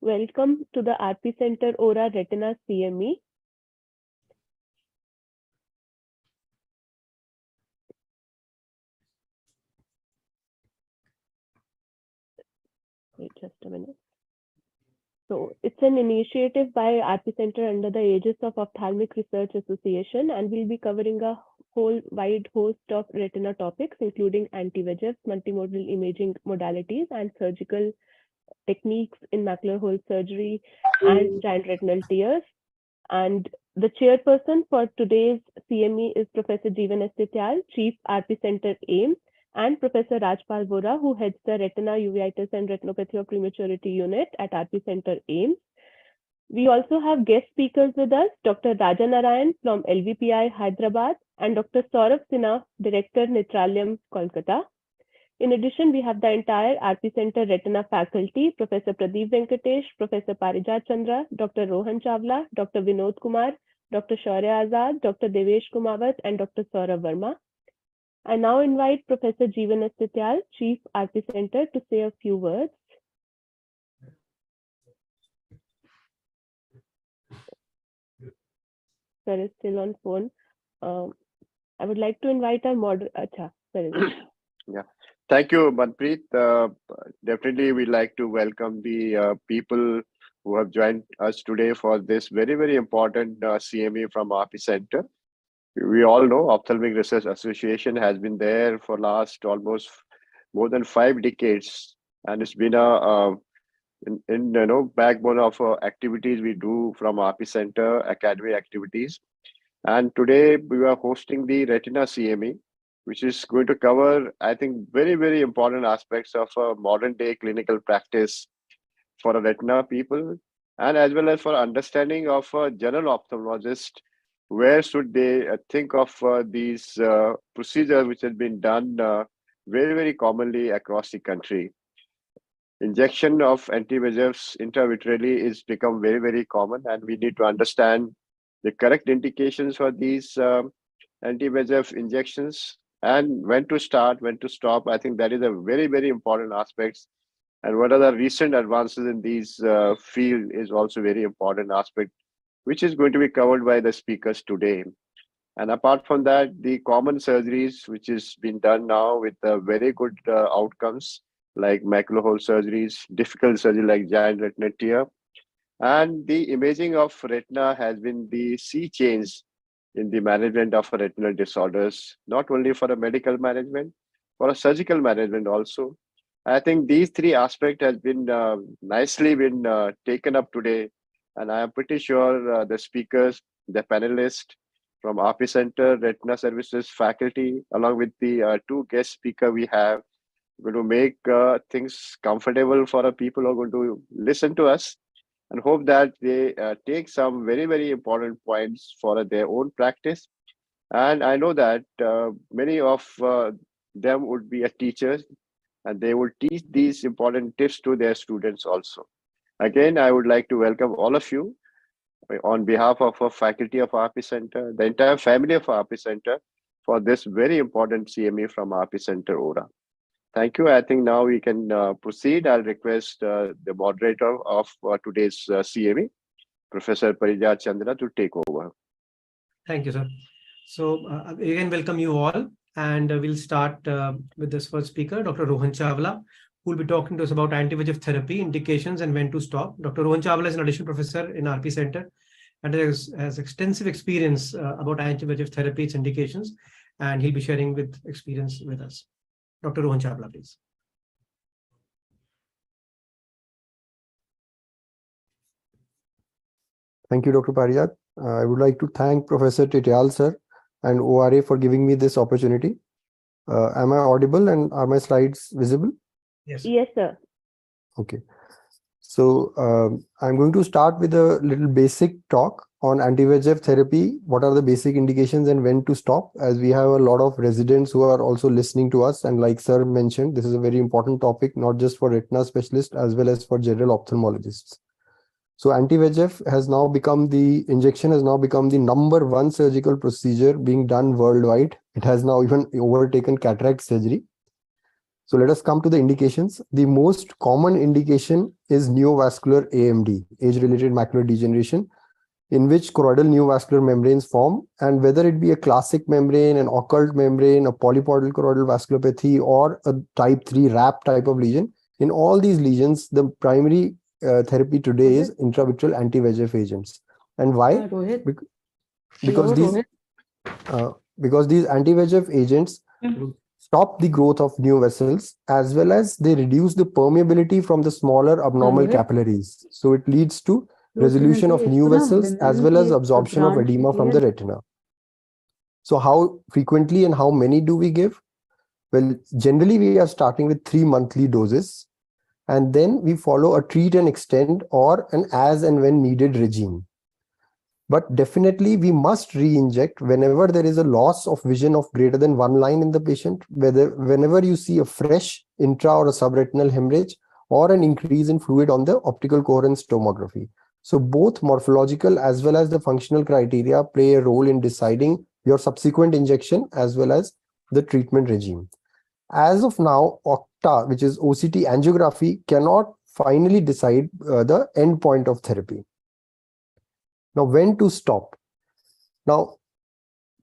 Welcome to the RP Center Aura Retina CME. Wait just a minute. So it's an initiative by RP Center under the aegis of Ophthalmic Research Association, and we'll be covering a whole wide host of retina topics, including anti-VEGF, multimodal imaging modalities, and surgical techniques in macular hole surgery and giant retinal tears. And the chairperson for today's CME is Professor Jeevan Estityal, Chief RP Center AIIMS, and Professor Rajpal Vora, who heads the Retina, Uveitis, and Retinopathy of Prematurity Unit at RP Center AIIMS. We also have guest speakers with us, Dr. Raja Narayan from LVPI Hyderabad and Dr. Saurabh Sinha, Director, Netralyam, Kolkata. In addition, we have the entire RP Center Retina faculty, Professor Pradeep Venkatesh, Professor Parijat Chandra, Dr. Rohan Chawla, Dr. Vinod Kumar, Dr. Shaurya Azad, Dr. Devesh Kumawat, and Dr. Saurabh Verma. I now invite Professor Jeevan Estityal, Chief RP Center, to say a few words. Sir is still on phone. I would like to invite our moderator. Yeah. Thank you, Manpreet. Definitely, we'd like to welcome the people who have joined us today for this very, very important CME from RP Center. We all know Ophthalmic Research Association has been there for last almost more than 5 decades, and it's been a backbone of activities we do from RP Center, academic activities. And today we are hosting the Retina CME, which is going to cover, I think, very, very important aspects of modern day clinical practice for a retina people, and as well as for understanding of a general ophthalmologist, where should they think of these procedures which have been done very, very commonly across the country. Injection of anti-VEGFs intravitreally is become very, very common, and we need to understand the correct indications for these anti-VEGF injections, and when to start, when to stop. I think that is a very, very important aspect. And what are the recent advances in these field is also very important aspect, which is going to be covered by the speakers today. And apart from that, the common surgeries, which is being done now with very good outcomes, like macular hole surgeries, difficult surgery like giant retinal tear. And the imaging of retina has been the sea change in the management of retinal disorders, not only for a medical management, for a surgical management also. I think these 3 aspects has been nicely been taken up today. And I am pretty sure the speakers, the panelists from RP Center, Retina Services faculty, along with the 2 guest speakers we have, going to make things comfortable for the people who are going to listen to us, and hope that they take some very, very important points for their own practice. And I know that many of them would be teachers, and they will teach these important tips to their students also. Again, I would like to welcome all of you on behalf of our faculty of RP Center, the entire family of RP Center, for this very important CME from RP Center Aura. Thank you. I think now we can proceed. I'll request the moderator of today's CME, Professor Parijat Chandra, to take over. Thank you, sir. So again, welcome you all. And we'll start with this first speaker, Dr. Rohan Chawla, who will be talking to us about anti-VEGF therapy, indications, and when to stop. Dr. Rohan Chawla is an additional professor in RP Center and has extensive experience about anti-VEGF therapy, its indications, and he'll be sharing with experience with us. Dr. Rohan Chawla, please. Thank you, Dr. Parijat. I would like to thank Professor Estityal, sir, and ORA for giving me this opportunity. Am I audible and are my slides visible? Yes. Yes, sir. Okay. So I'm going to start with a little basic talk on anti-VEGF therapy. What are the basic indications and when to stop, as we have a lot of residents who are also listening to us. And like sir mentioned, this is a very important topic, not just for retina specialists, as well as for general ophthalmologists. So anti-VEGF has now become the injection has now become the #1 surgical procedure being done worldwide. It has now even overtaken cataract surgery. So let us come to the indications. The most common indication is neovascular AMD, age-related macular degeneration, in which choroidal neovascular membranes form, and whether it be a classic membrane, an occult membrane, a polypoidal choroidal vasculopathy, or a type 3 RAP type of lesion, in all these lesions, the primary therapy today is intravitreal anti-VEGF agents. And why? Because these anti-VEGF agents stop the growth of new vessels, as well as they reduce the permeability from the smaller abnormal capillaries. So it leads to resolution of new vessels as well as absorption of edema from the retina. So how frequently and how many do we give? Well, generally we are starting with 3 monthly doses, and then we follow a treat and extend or an as and when needed regime. But definitely we must re-inject whenever there is a loss of vision of greater than 1 line in the patient, whenever you see a fresh intra or a subretinal hemorrhage or an increase in fluid on the optical coherence tomography. So both morphological as well as the functional criteria play a role in deciding your subsequent injection as well as the treatment regime. As of now, OCTA, which is OCT angiography, cannot finally decide the end point of therapy. Now, when to stop? Now,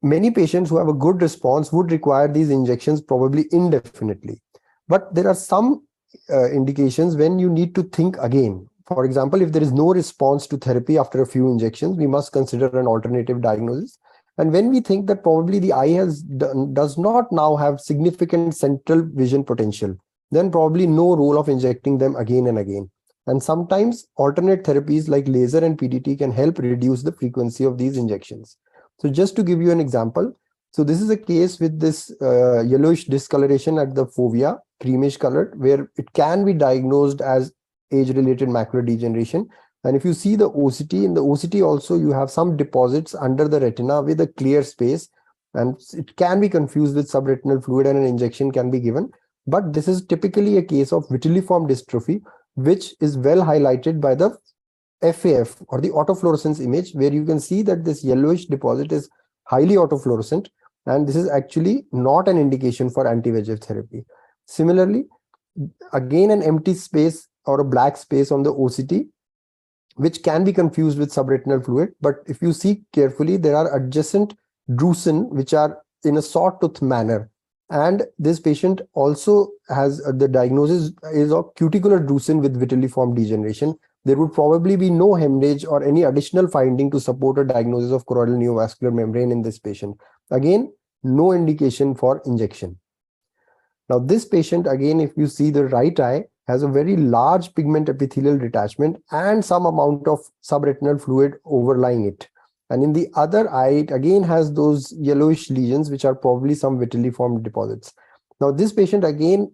many patients who have a good response would require these injections probably indefinitely. But there are some indications when you need to think again. For example, if there is no response to therapy after a few injections, we must consider an alternative diagnosis. And when we think that probably the eye does not now have significant central vision potential, then probably no role of injecting them again and again. And sometimes alternate therapies like laser and PDT can help reduce the frequency of these injections. So just to give you an example, so this is a case with this yellowish discoloration at the fovea, creamish colored, where it can be diagnosed as age-related macular degeneration. And if you see the OCT, in the OCT also you have some deposits under the retina with a clear space, and it can be confused with subretinal fluid and an injection can be given. But this is typically a case of vitelliform dystrophy, which is well highlighted by the FAF or the autofluorescence image, where you can see that this yellowish deposit is highly autofluorescent, and this is actually not an indication for anti-VEGF therapy. Similarly, again an empty space or a black space on the OCT, which can be confused with subretinal fluid, but if you see carefully, there are adjacent drusen which are in a sawtooth manner. And this patient also has the diagnosis is of cuticular drusen with vitelliform degeneration. There would probably be no hemorrhage or any additional finding to support a diagnosis of choroidal neovascular membrane in this patient. Again, no indication for injection. Now, this patient, again, if you see the right eye, has a very large pigment epithelial detachment and some amount of subretinal fluid overlying it. And in the other eye, it again has those yellowish lesions, which are probably some vitelliform deposits. Now, this patient, again,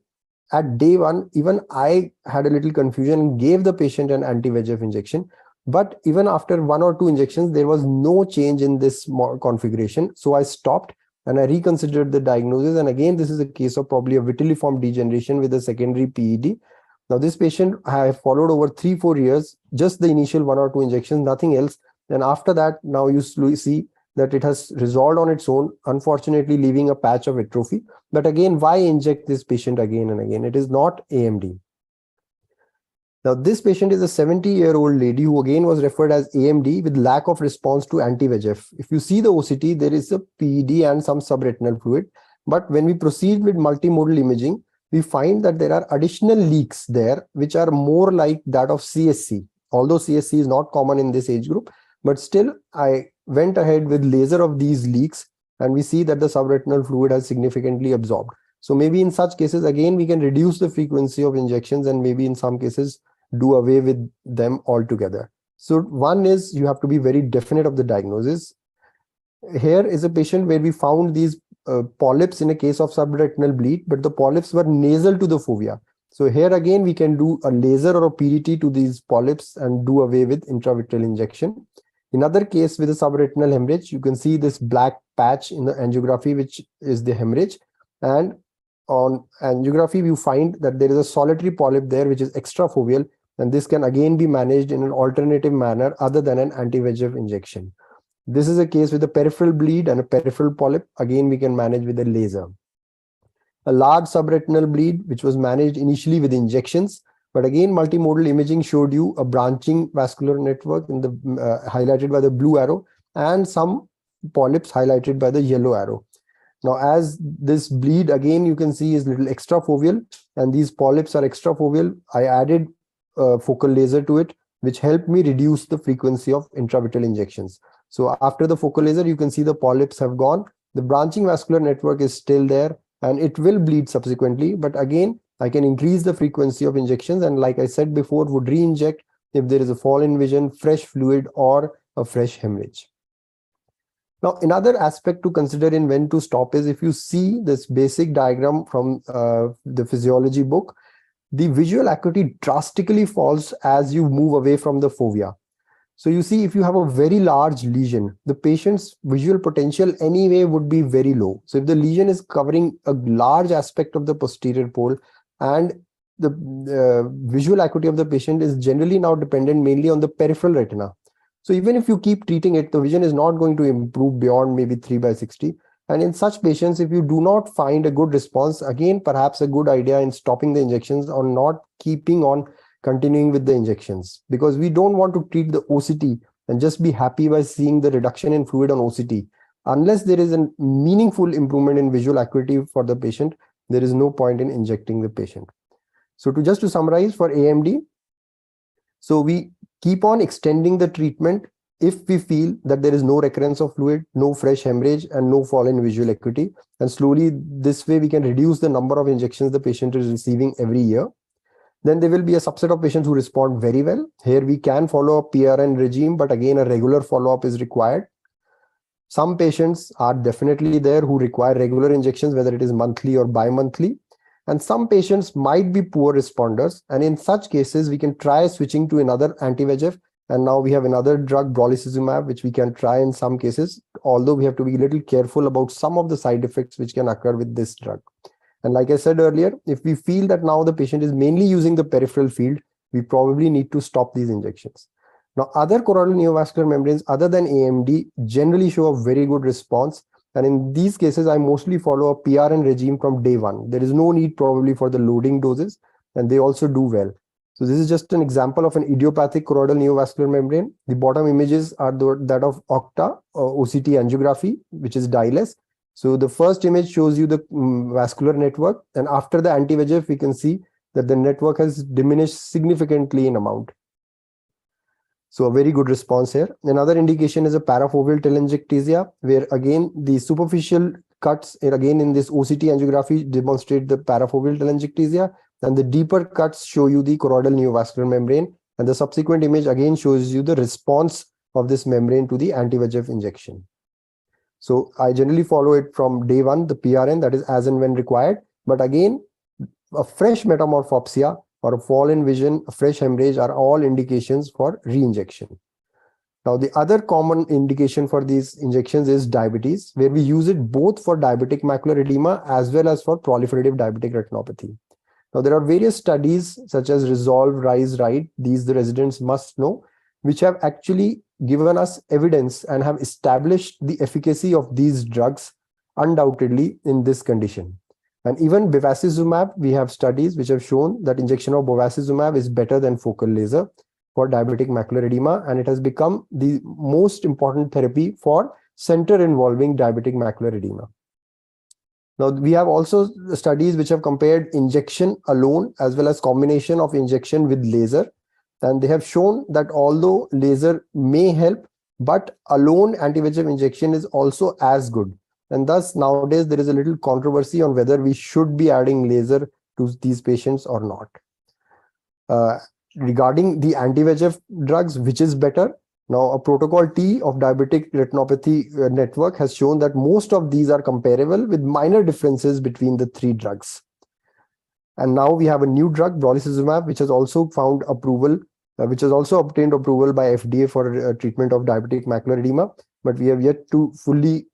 at day 1, even I had a little confusion and gave the patient an anti-VEGF injection. But even after 1 or 2 injections, there was no change in this configuration. So I stopped and I reconsidered the diagnosis. And again, this is a case of probably a vitelliform degeneration with a secondary PED. Now, this patient I have followed over 3-4 years, just the initial 1 or 2 injections, nothing else. And after that, now you see that it has resolved on its own, unfortunately leaving a patch of atrophy. But again, why inject this patient again and again? It is not AMD. Now, this patient is a 70-year-old lady who again was referred as AMD with lack of response to anti-VEGF. If you see the OCT, there is a PED and some subretinal fluid. But when we proceed with multimodal imaging, we find that there are additional leaks there, which are more like that of CSC. Although CSC is not common in this age group, but still I went ahead with laser of these leaks, and we see that the subretinal fluid has significantly absorbed. So maybe in such cases, again, we can reduce the frequency of injections and maybe in some cases do away with them altogether. So one is you have to be very definite of the diagnosis. Here is a patient where we found these polyps in a case of subretinal bleed, but the polyps were nasal to the fovea. So here again, we can do a laser or a PDT to these polyps and do away with intravitreal injection. In other case with a subretinal hemorrhage, you can see this black patch in the angiography, which is the hemorrhage. And on angiography, you find that there is a solitary polyp there, which is extrafoveal. And this can again be managed in an alternative manner other than an anti-VEGF injection. This is a case with a peripheral bleed and a peripheral polyp. Again, we can manage with a laser. a large subretinal bleed, which was managed initially with injections. But again, multimodal imaging showed you a branching vascular network in the highlighted by the blue arrow, and some polyps highlighted by the yellow arrow. Now, as this bleed again, you can see is little extrafoveal, and these polyps are extrafoveal. I added focal laser to it, which helped me reduce the frequency of intravitreal injections. So after the focal laser, you can see the polyps have gone. The branching vascular network is still there, and it will bleed subsequently. But again, I can increase the frequency of injections, and like I said before, would re-inject if there is a fall in vision, fresh fluid, or a fresh hemorrhage. Now, another aspect to consider in when to stop is if you see this basic diagram from the physiology book, the visual acuity drastically falls as you move away from the fovea. So you see, if you have a very large lesion, the patient's visual potential anyway would be very low. So if the lesion is covering a large aspect of the posterior pole, and the visual acuity of the patient is generally now dependent mainly on the peripheral retina. So even if you keep treating it, the vision is not going to improve beyond maybe 3/60. And in such patients, if you do not find a good response, again, perhaps a good idea in stopping the injections or not keeping on continuing with the injections, because we don't want to treat the OCT and just be happy by seeing the reduction in fluid on OCT. Unless there is a meaningful improvement in visual acuity for the patient, there is no point in injecting the patient. So just to summarize for AMD, so we keep on extending the treatment if we feel that there is no recurrence of fluid, no fresh hemorrhage, and no fall in visual acuity. And slowly, this way, we can reduce the number of injections the patient is receiving every year. Then there will be a subset of patients who respond very well. Here we can follow a PRN regime, but again, a regular follow-up is required. Some patients are definitely there who require regular injections, whether it is monthly or bi-monthly. And some patients might be poor responders. And in such cases, we can try switching to another anti-VEGF. And now we have another drug, brolucizumab, which we can try in some cases, although we have to be a little careful about some of the side effects which can occur with this drug. And like I said earlier, if we feel that now the patient is mainly using the peripheral field, we probably need to stop these injections. Now, other choroidal neovascular membranes other than AMD generally show a very good response. And in these cases, I mostly follow a PRN regime from day one. There is no need probably for the loading doses, and they also do well. So this is just an example of an idiopathic choroidal neovascular membrane. The bottom images are that of OCTA, OCT angiography, which is dye-less. So the first image shows you the vascular network, and after the anti-VEGF, we can see that the network has diminished significantly in amount. So a very good response here. Another indication is a parafoveal telangiectasia, where again the superficial cuts again in this OCT angiography demonstrate the parafoveal telangiectasia, and the deeper cuts show you the choroidal neovascular membrane, and the subsequent image again shows you the response of this membrane to the anti-VEGF injection. So I generally follow it from day one, the PRN, that is as and when required. But again, a fresh metamorphopsia or a fall in vision, a fresh hemorrhage are all indications for re-injection. Now, the other common indication for these injections is diabetes, where we use it both for diabetic macular edema as well as for proliferative diabetic retinopathy. Now, there are various studies such as Resolve, Rise, Ride, these the residents must know, which have actually given us evidence and have established the efficacy of these drugs undoubtedly in this condition. And even bevacizumab, we have studies which have shown that injection of bevacizumab is better than focal laser for diabetic macular edema, and it has become the most important therapy for center involving diabetic macular edema. Now, we have also studies which have compared injection alone as well as combination of injection with laser. And they have shown that although laser may help, but alone anti-VEGF injection is also as good. And thus, nowadays, there is a little controversy on whether we should be adding laser to these patients or not. Regarding the anti-VEGF drugs, which is better? Now, a protocol T of diabetic retinopathy network has shown that most of these are comparable with minor differences between the three drugs. And now we have a new drug, brolucizumab, which has also found approval, which has also obtained approval by FDA for treatment of diabetic macular edema. But we have yet to fully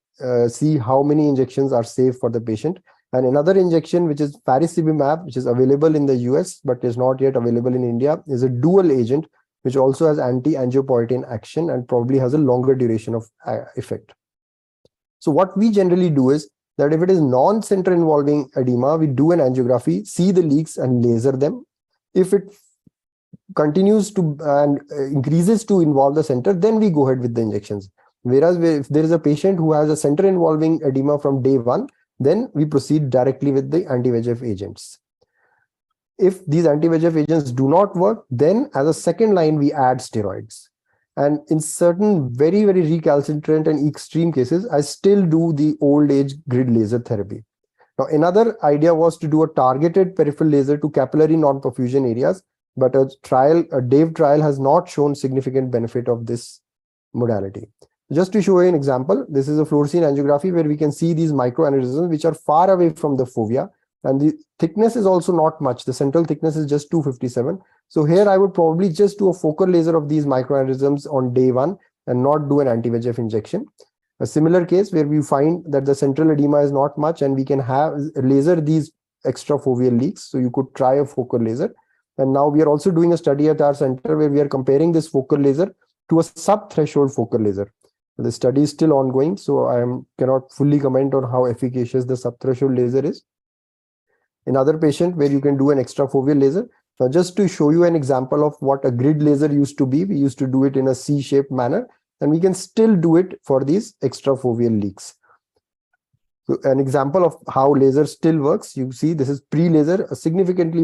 see how many injections are safe for the patient. And another injection, which is faricimab, which is available in the US, but is not yet available in India, is a dual agent, which also has anti-angiopoietin action and probably has a longer duration of effect. So what we generally do is that if it is non-center involving edema, we do an angiography, see the leaks and laser them. If it continues to and increases to involve the center, then we go ahead with the injections. Whereas if there is a patient who has a center involving edema from day one, then we proceed directly with the anti-VEGF agents. If these anti-VEGF agents do not work, then as a second line, we add steroids. And in certain very, very recalcitrant and extreme cases, I still do the old age grid laser therapy. Now, another idea was to do a targeted peripheral laser to capillary non-perfusion areas, but a DAVE trial has not shown significant benefit of this modality. Just to show you an example, this is a fluorescein angiography where we can see these microaneurysms which are far away from the fovea, and the thickness is also not much. The central thickness is just 257. So here I would probably just do a focal laser of these microaneurysms on day one and not do an anti-VEGF injection. A similar case where we find that the central edema is not much and we can have laser these extrafoveal leaks. So you could try a focal laser. And now we are also doing a study at our center where we are comparing this focal laser to a sub-threshold focal laser. The study is still ongoing, so I cannot fully comment on how efficacious the sub-threshold laser is. Another patient where you can do an extrafoveal laser. Now, just to show you an example of what a grid laser used to be, we used to do it in a C-shaped manner, and we can still do it for these extrafoveal leaks. So an example of how laser still works, you see this is pre-laser, a significantly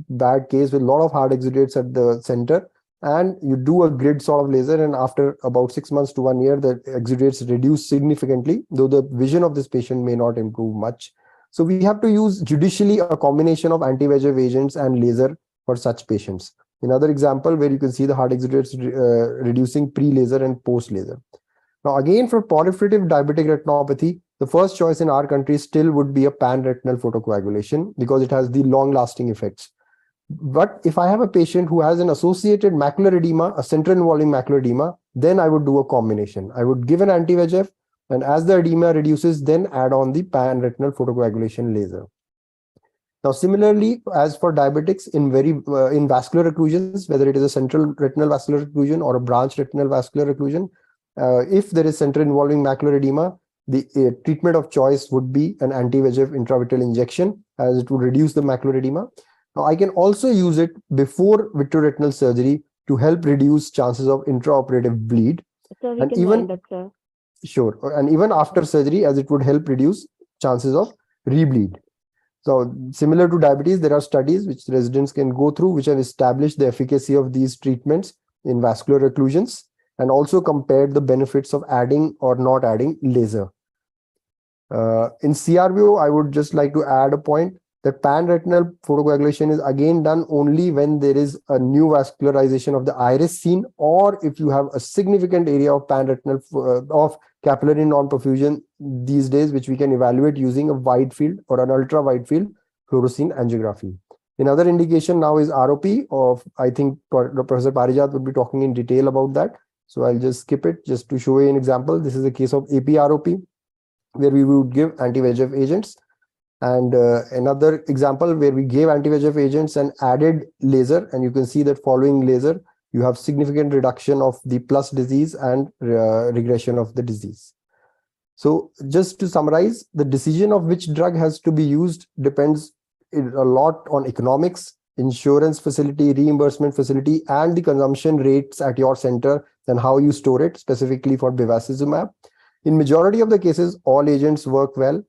bad case with a lot of hard exudates at the center, and you do a grid sort of laser, and after about 6 months to 1 year, the exudates reduce significantly, though the vision of this patient may not improve much. So we have to use judicially a combination of anti-VEGF agents and laser for such patients. Another example where you can see the hard exudates reducing pre-laser and post-laser. Now again, for proliferative diabetic retinopathy, the first choice in our country still would be a pan-retinal photocoagulation because it has the long-lasting effects. But if I have a patient who has an associated macular edema, a central involving macular edema, then I would do a combination. I would give an anti-VEGF, and as the edema reduces, then add on the pan-retinal photocoagulation laser. Now, similarly, as for diabetics in vascular occlusions, whether it is a central retinal vascular occlusion or a branch retinal vascular occlusion, if there is central involving macular edema, the treatment of choice would be an anti-VEGF intravitreal injection, as it would reduce the macular edema. Now, I can also use it before vitreoretinal surgery to help reduce chances of intraoperative bleed. So we And can even wind up, sir. Sure, and even after surgery, as it would help reduce chances of rebleed. So similar to diabetes, there are studies which residents can go through which have established the efficacy of these treatments in vascular occlusions and also compared the benefits of adding or not adding laser. In CRVO, I would just like to add a point that pan-retinal photocoagulation is again done only when there is a new vascularization of the iris seen, or if you have a significant area of pan-retinal of capillary non-perfusion these days, which we can evaluate using a wide field or an ultra wide field fluorescein angiography. Another indication now is ROP of, I think Professor Parijat would be talking in detail about that. So I'll just skip it just to show you an example. This is a case of AP-ROP where we would give anti-VEGF agents. And another example where we gave anti-VEGF agents and added laser, and you can see that following laser, you have significant reduction of the plus disease and regression of the disease. So just to summarize, the decision of which drug has to be used depends a lot on economics, insurance facility, reimbursement facility, and the consumption rates at your center and how you store it, specifically for bevacizumab. In majority of the cases, all agents work well.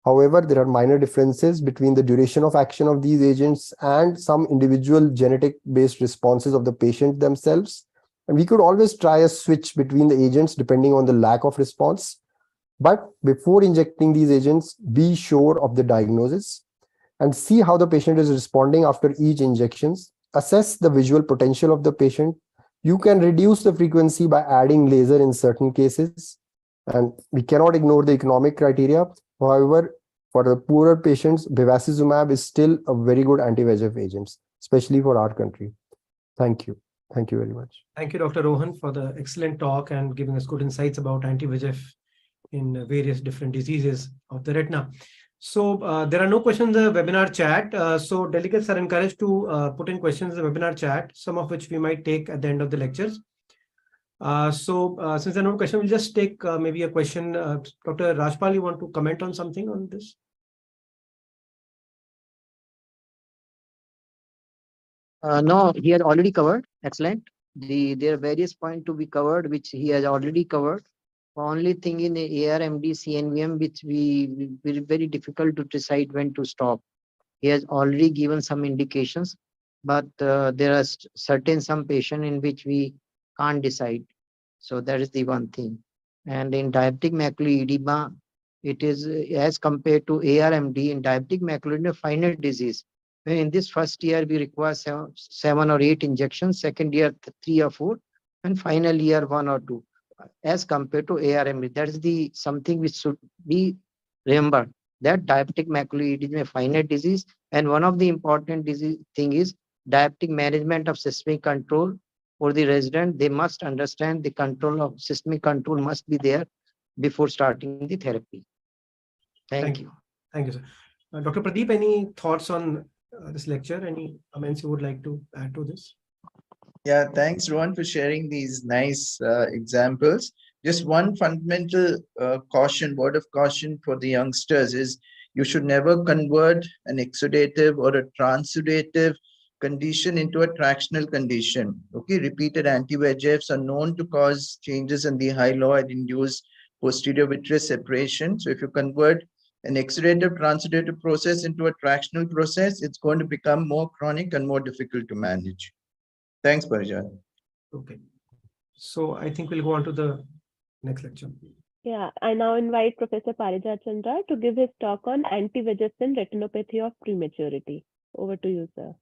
However, there are minor differences between the duration of action of these agents and some individual genetic-based responses of the patient themselves. And we could always try a switch between the agents depending on the lack of response. But before injecting these agents, be sure of the diagnosis and see how the patient is responding after each injection. Assess the visual potential of the patient. You can reduce the frequency by adding laser in certain cases. And we cannot ignore the economic criteria. However, for the poorer patients, bevacizumab is still a very good anti-VEGF agent, especially for our country. Thank you. Thank you very much. Thank you, Dr. Rohan, for the excellent talk and giving us good insights about anti-VEGF in various different diseases of the retina. So there are no questions in the webinar chat. So delegates are encouraged to put in questions in the webinar chat, some of which we might take at the end of the lectures. Since there are no question, we'll just take maybe a question. Dr. Rajpal, you want to comment on something on this? No, he has already covered. Excellent. There are various points to be covered, which he has already covered. Only thing in the ARMD, CNVM, which we very difficult to decide when to stop. He has already given some indications, but there are certain some patient in which we can't decide. So that is the one thing. And in diabetic macular edema, it is as compared to ARMD in diabetic macular edema, finite disease. In this first year, we require 7 or 8 injections, second year 3 or 4, and final year 1 or 2, as compared to ARMD. That is the something which should be remembered, that diabetic macular edema is a finite disease, and one of the important disease thing is diabetic management of systemic control for the resident. They must understand the control of systemic control must be there before starting the therapy. Thank you. Thank you, sir. Dr. Pradeep, any thoughts on this lecture? Any comments you would like to add to this? Yeah, thanks, Rohan, for sharing these nice examples. Just one fundamental word of caution for the youngsters is you should never convert an exudative or a transudative condition into a tractional condition. Okay, repeated anti-VEGFs are known to cause changes in the hyaloid-induced posterior vitreous separation. So if you convert an exudative transudative process into a tractional process, it's going to become more chronic and more difficult to manage. Thanks, Parjan. Okay. So I think we'll go on to the next lecture. Yeah, I now invite Professor Parijat Chandra to give his talk on anti-VEGF in retinopathy of prematurity. Over to you, sir.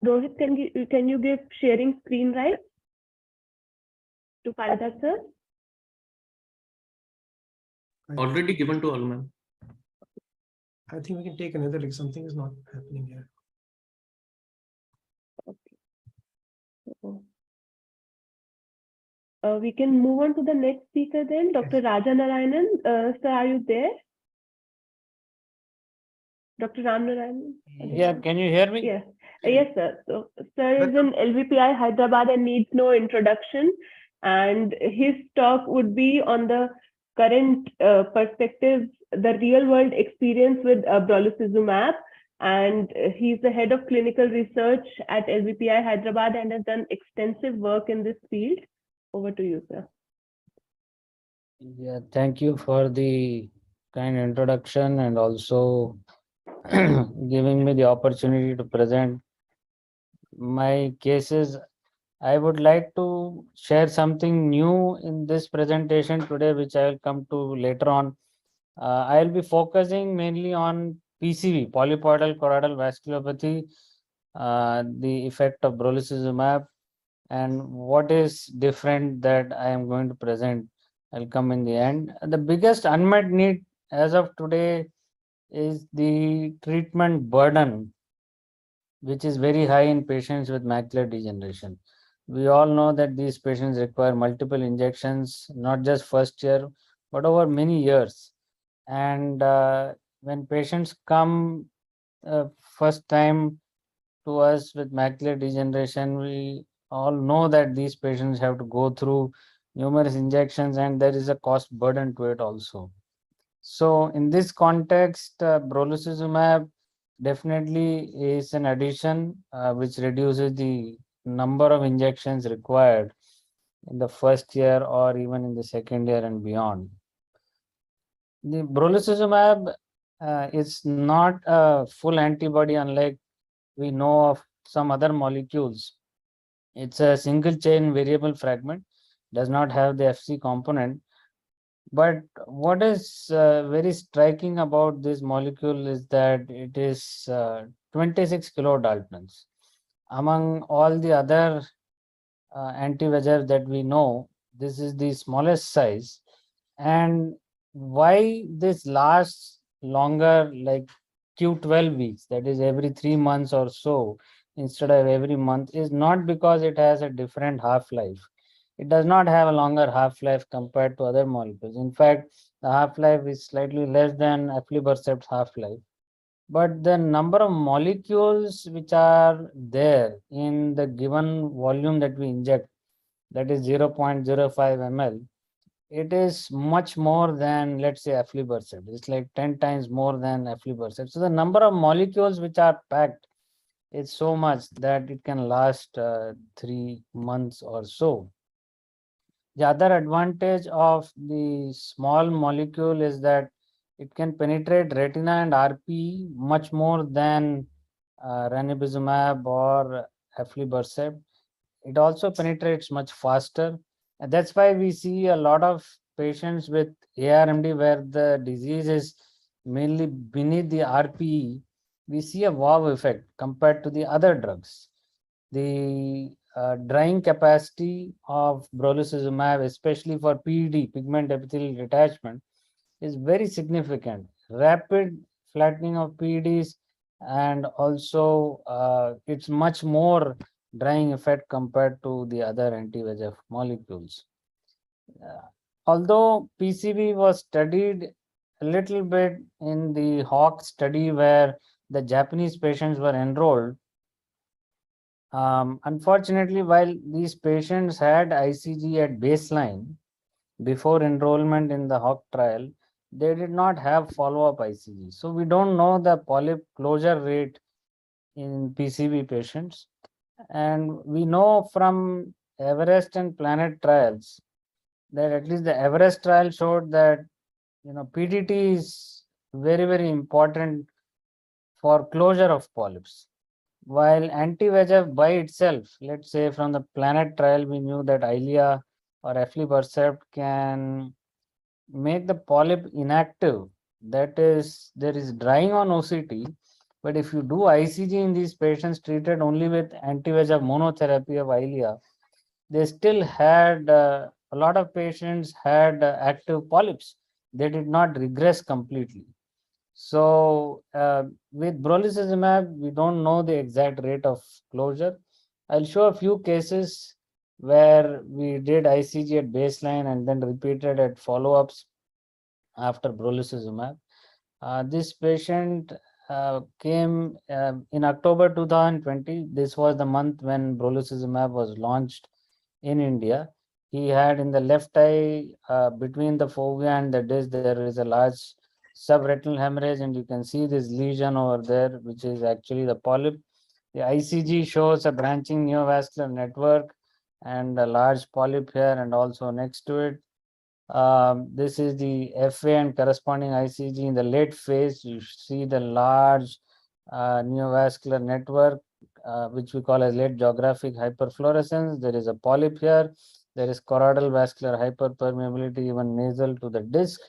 Rohit, can you give sharing screen right to Parijat, sir? Already given to all, ma'am. I think we can take another, like something is not happening here. Okay. We can move on to the next speaker then, Dr. Raja Narayanan. Sir, are you there? Dr. Ram Narayanan? Yeah, can you hear me? Yes. Yes, sir. So, sir is in LVPI Hyderabad and needs no introduction. And his talk would be on the current perspective, the real world experience with brolucizumab. And he's the head of clinical research at LVPI Hyderabad and has done extensive work in this field. Over to you, sir. Yeah, thank you for the kind introduction and also giving me the opportunity to present my cases. I would like to share something new in this presentation today, which I will come to later on. I'll be focusing mainly on PCV, polypoidal choroidal vasculopathy, the effect of brolucizumab, and what is different that I am going to present. I'll come in the end. The biggest unmet need as of today is the treatment burden, which is very high in patients with macular degeneration. We all know that these patients require multiple injections, not just first year, but over many years. And when patients come first time to us with macular degeneration, we all know that these patients have to go through numerous injections and there is a cost burden to it also. So in this context, brolucizumab definitely is an addition which reduces the number of injections required in the first year or even in the second year and beyond. The brolucizumab is not a full antibody unlike we know of some other molecules. It's a single chain variable fragment, does not have the Fc component. But what is very striking about this molecule is that it is 26 kilodaltons. Among all the other anti-VEGF that we know, this is the smallest size. And why this lasts longer, like Q12 weeks, that is every 3 months or so, instead of every month, is not because it has a different half-life. It does not have a longer half-life compared to other molecules. In fact, The half-life is slightly less than aflibercept's half-life. But the number of molecules which are there in the given volume that we inject, that is 0.05 ml, it is much more than, let's say, aflibercept. It's like 10 times more than aflibercept. So the number of molecules which are packed is so much that it can last 3 months or so. The other advantage of the small molecule is that it can penetrate retina and RP much more than ranibizumab or aflibercept. It also penetrates much faster. And that's why we see a lot of patients with ARMD where the disease is mainly beneath the RPE. We see a wow effect compared to the other drugs. The drying capacity of brolucizumab, especially for PED, pigment epithelial detachment, is very significant. Rapid flattening of PEDs, and also it's much more drying effect compared to the other anti-VEGF molecules. Although PCV was studied a little bit in the Hawk study where the Japanese patients were enrolled, unfortunately, while these patients had ICG at baseline before enrollment in the Hawk trial, they did not have follow-up ICG. So we don't know the polyp closure rate in PCV patients. And we know from Everest and Planet trials that at least the Everest trial showed that PDT is very, very important for closure of polyps. While anti-VEGF by itself, let's say from the Planet trial, we knew that Eylea or aflibercept can make the polyp inactive. That is, there is drying on OCT, but if you do ICG in these patients treated only with anti-VEGF monotherapy of Eylea, they still had a lot of patients had active polyps. They did not regress completely. So with brolucizumab, we don't know the exact rate of closure. I'll show a few cases where we did ICG at baseline and then repeated at follow-ups after brolucizumab. This patient came in October 2020. This was the month when brolucizumab was launched in India. He had in the left eye, between the fovea and the disc, there is a large subretinal hemorrhage, and you can see this lesion over there, which is actually the polyp. The ICG shows a branching neovascular network and a large polyp here and also next to it. This is the FA and corresponding ICG in the late phase. You see the large neovascular network, which we call as late geographic hyperfluorescence. There is a polyp here. There is choroidal vascular hyperpermeability, even nasal to the disc.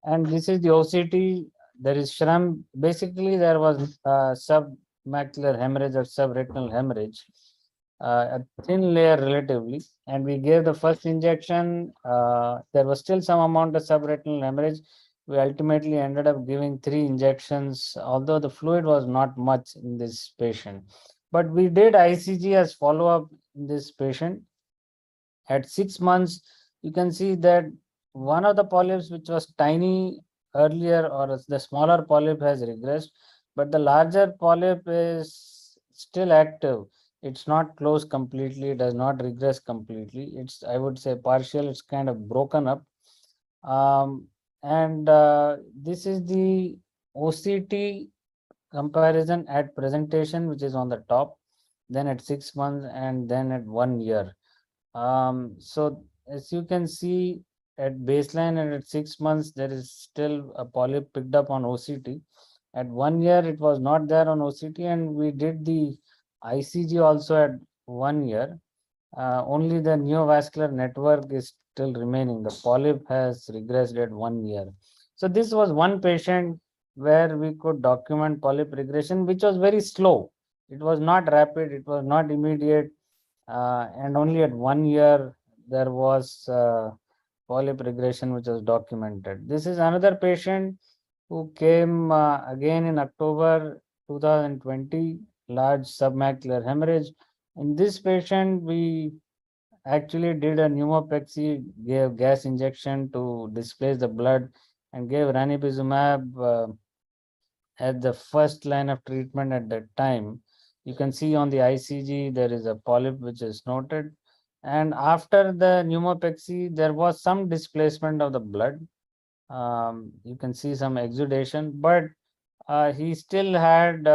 And this is the OCT. There is shram. Basically, there was submacular hemorrhage or subretinal hemorrhage, a thin layer relatively, and we gave the first injection. There was still some amount of subretinal hemorrhage. We ultimately ended up giving 3 injections, although the fluid was not much in this patient. But we did ICG as follow-up in this patient. At 6 months, you can see that one of the polyps, which was tiny earlier, or the smaller polyp, has regressed, but the larger polyp is still active. It's not closed completely, does not regress completely. It's, I would say, partial. It's kind of broken up. This is the OCT comparison at presentation, which is on the top, then at 6 months, and then at 1 year. So as you can see, at baseline and at 6 months, there is still a polyp picked up on OCT. At 1 year, it was not there on OCT, and we did the ICG also at 1 year. Only the neovascular network is still remaining. The polyp has regressed at 1 year. So this was one patient where we could document polyp regression, which was very slow. It was not rapid, it was not immediate, and only at 1 year there was polyp regression which was documented. This is another patient who came again in October 2020, large submacular hemorrhage. In this patient, we actually did a pneumopexy, gave gas injection to displace the blood, and gave ranibizumab as the first line of treatment at that time. You can see on the ICG there is a polyp which is noted. And after the pneumopexy, there was some displacement of the blood. You can see some exudation, but he still had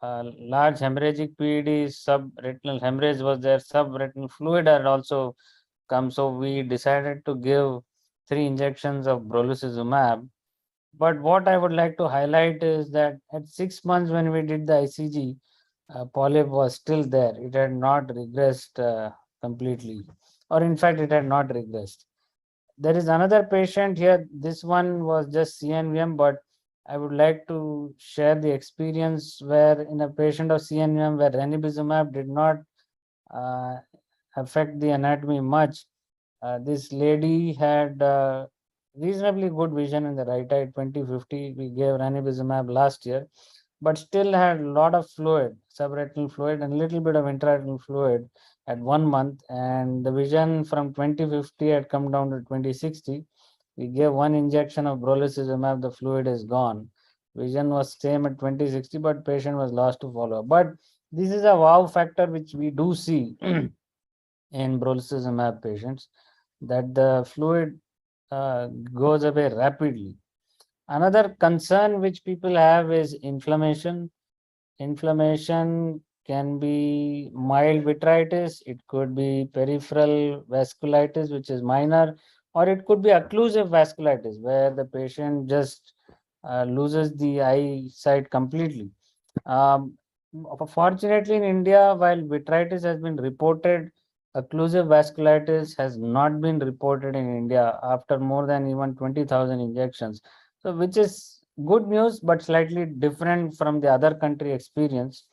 large hemorrhagic PED, subretinal hemorrhage was there, subretinal fluid had also come. So we decided to give 3 injections of brolucizumab. But what I would like to highlight is that at 6 months when we did the ICG, polyp was still there. It had not regressed completely, or in fact, it had not regressed. There is another patient here. This one was just CNVM, but I would like to share the experience where in a patient of CNVM where ranibizumab did not uh, affect the anatomy much. This lady had reasonably good vision in the right eye, 20/50. We gave ranibizumab last year, but still had a lot of fluid, subretinal fluid, and a little bit of intraretinal fluid at 1 month. And the vision from 20/50 had come down to 20/60. We gave 1 injection of brolucizumab, the fluid is gone. Vision was same at 20/60, but patient was lost to follow up. But this is a wow factor which we do see in brolucizumab patients, that the fluid goes away rapidly. Another concern which people have is inflammation. Inflammation can be mild vitritis, it could be peripheral vasculitis, which is minor, or it could be occlusive vasculitis, where the patient just loses the eyesight completely. Um, Fortunately, in India, while vitritis has been reported, occlusive vasculitis has not been reported in India after more than even 20,000 injections. So, which is good news, but slightly different from the other country experience.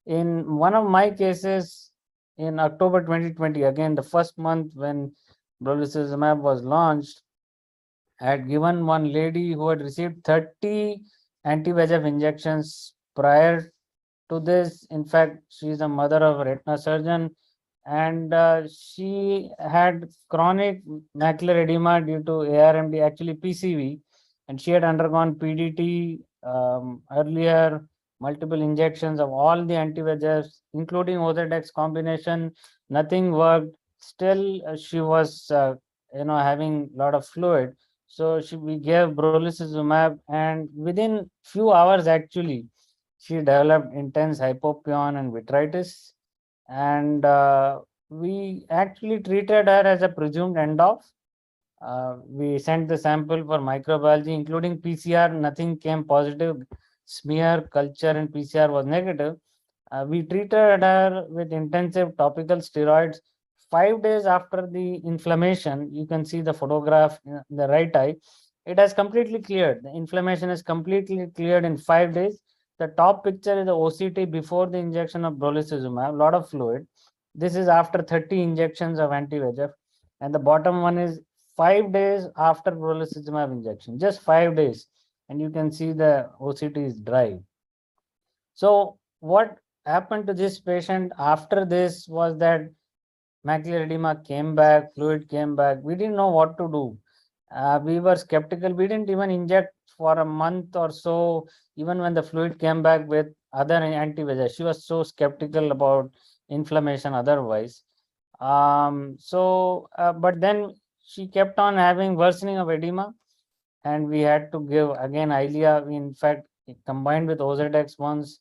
In one of my cases, in October 2020, again, the first month when brolucizumab was launched, I had given one lady who had received 30 anti-VEGF injections prior to this. In fact, she is a mother of a retina surgeon, and she had chronic macular edema due to ARMD, actually PCV, and she had undergone PDT earlier, multiple injections of all the anti-VEGFs, including Ozurdex combination. Nothing worked. Still, she was having a lot of fluid. So we gave brolucizumab, and within few hours, actually, she developed intense hypopion and vitritis, and we actually treated her as a presumed end of. We sent the sample for microbiology, including PCR. Nothing came positive. Smear, culture, and PCR was negative. We treated her with intensive topical steroids. 5 days after the inflammation, you can see the photograph in the right eye. It has completely cleared. The inflammation is completely cleared in 5 days. The top picture is the OCT before the injection of brolucizumab, a lot of fluid. This is after 30 injections of anti-VEGF. And the bottom one is 5 days after brolucizumab injection, just 5 days. And you can see the OCT is dry. So what happened to this patient after this was that macular edema came back, fluid came back. We didn't know what to do. We were skeptical. We didn't even inject for a month or so, even when the fluid came back with other anti-VEGF. She was so skeptical about inflammation otherwise. But then she kept on having worsening of edema, and we had to give again Eylea. In fact, combined with Ozurdex once,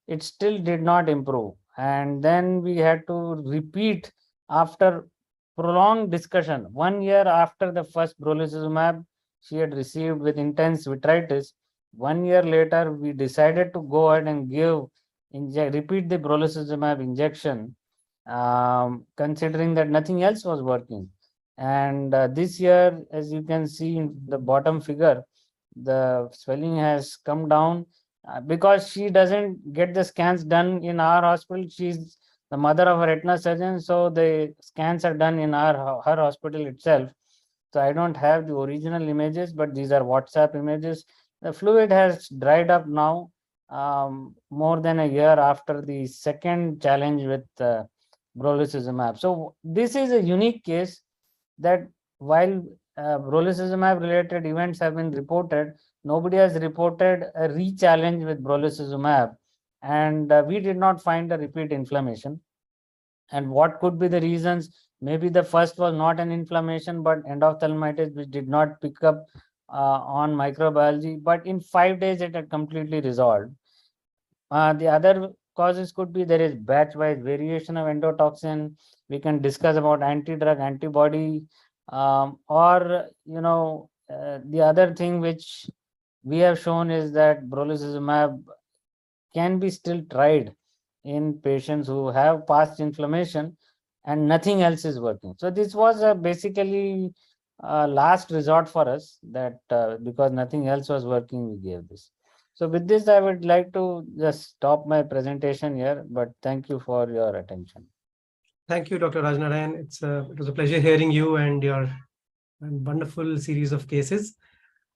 it still did not improve. And then we had to repeat after prolonged discussion. 1 year after the first brolucizumab, she had received with intense vitritis. 1 year later, we decided to go ahead and repeat the brolucizumab injection, considering that nothing else was working. And this year, as you can see in the bottom figure, the swelling has come down because she doesn't get the scans done in our hospital. She's the mother of a retina surgeon, so the scans are done in her hospital itself. So I don't have the original images, but these are WhatsApp images. The fluid has dried up now, more than a year after the second challenge with brolucizumab. So this is a unique case that while brolucizumab related events have been reported, nobody has reported a re-challenge with brolucizumab, and we did not find a repeat inflammation. And what could be the reasons? Maybe the first was not an inflammation, but endophthalmitis, which did not pick up on microbiology. But in 5 days, it had completely resolved. The other causes could be there is batch-wise variation of endotoxin. We can discuss about anti-drug antibody, or the other thing which we have shown is that brolucizumab can be still tried in patients who have past inflammation and nothing else is working. So this was basically last resort for us, that because nothing else was working, we gave this. So with this, I would like to just stop my presentation here, but thank you for your attention. Thank you, Dr. Rajnarayan. It was a pleasure hearing you and your wonderful series of cases.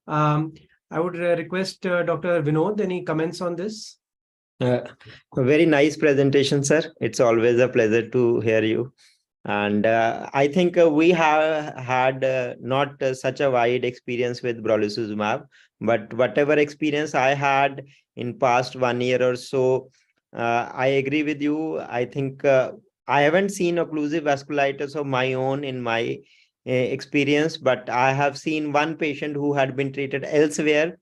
I would request Dr. Vinod, any comments on this? A very nice presentation, sir. It's always a pleasure to hear you. And I think we have had not such a wide experience with brolucizumab, but whatever experience I had in past 1 year or so, I agree with you. I think I haven't seen occlusive vasculitis of my own in my experience, but I have seen one patient who had been treated elsewhere,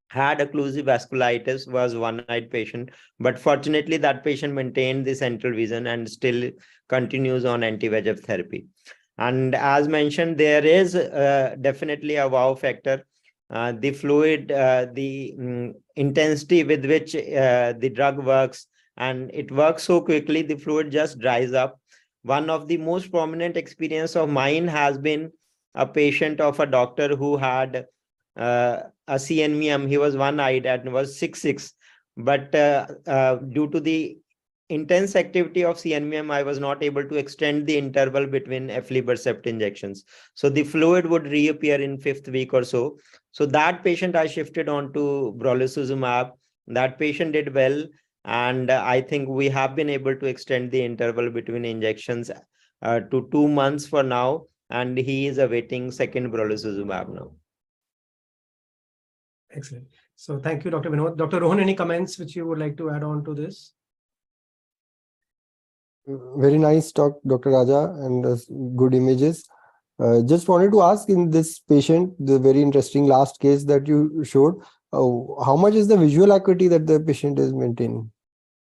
had occlusive vasculitis, was one-eyed patient, but fortunately that patient maintained the central vision and still continues on anti-VEGF therapy. And as mentioned, there is definitely a wow factor. The fluid, the intensity with which the drug works, and it works so quickly, the fluid just dries up. One of the most prominent experience of mine has been a patient of a doctor who had a CNVM. He was one-eyed and was 6'6", but due to the intense activity of CNVM, I was not able to extend the interval between aflibercept injections. So the fluid would reappear in 5th week or so. So that patient I shifted on to brolucizumab. That patient did well, and I think we have been able to extend the interval between injections to 2 months for now, and he is awaiting second brolucizumab now. Excellent. So thank you, Dr. Vinod. Dr. Rohan, any comments which you would like to add on to this? Very nice talk, Dr. Raja, and good images. Just wanted to ask, in this patient, the very interesting last case that you showed, how much is the visual acuity that the patient is maintaining?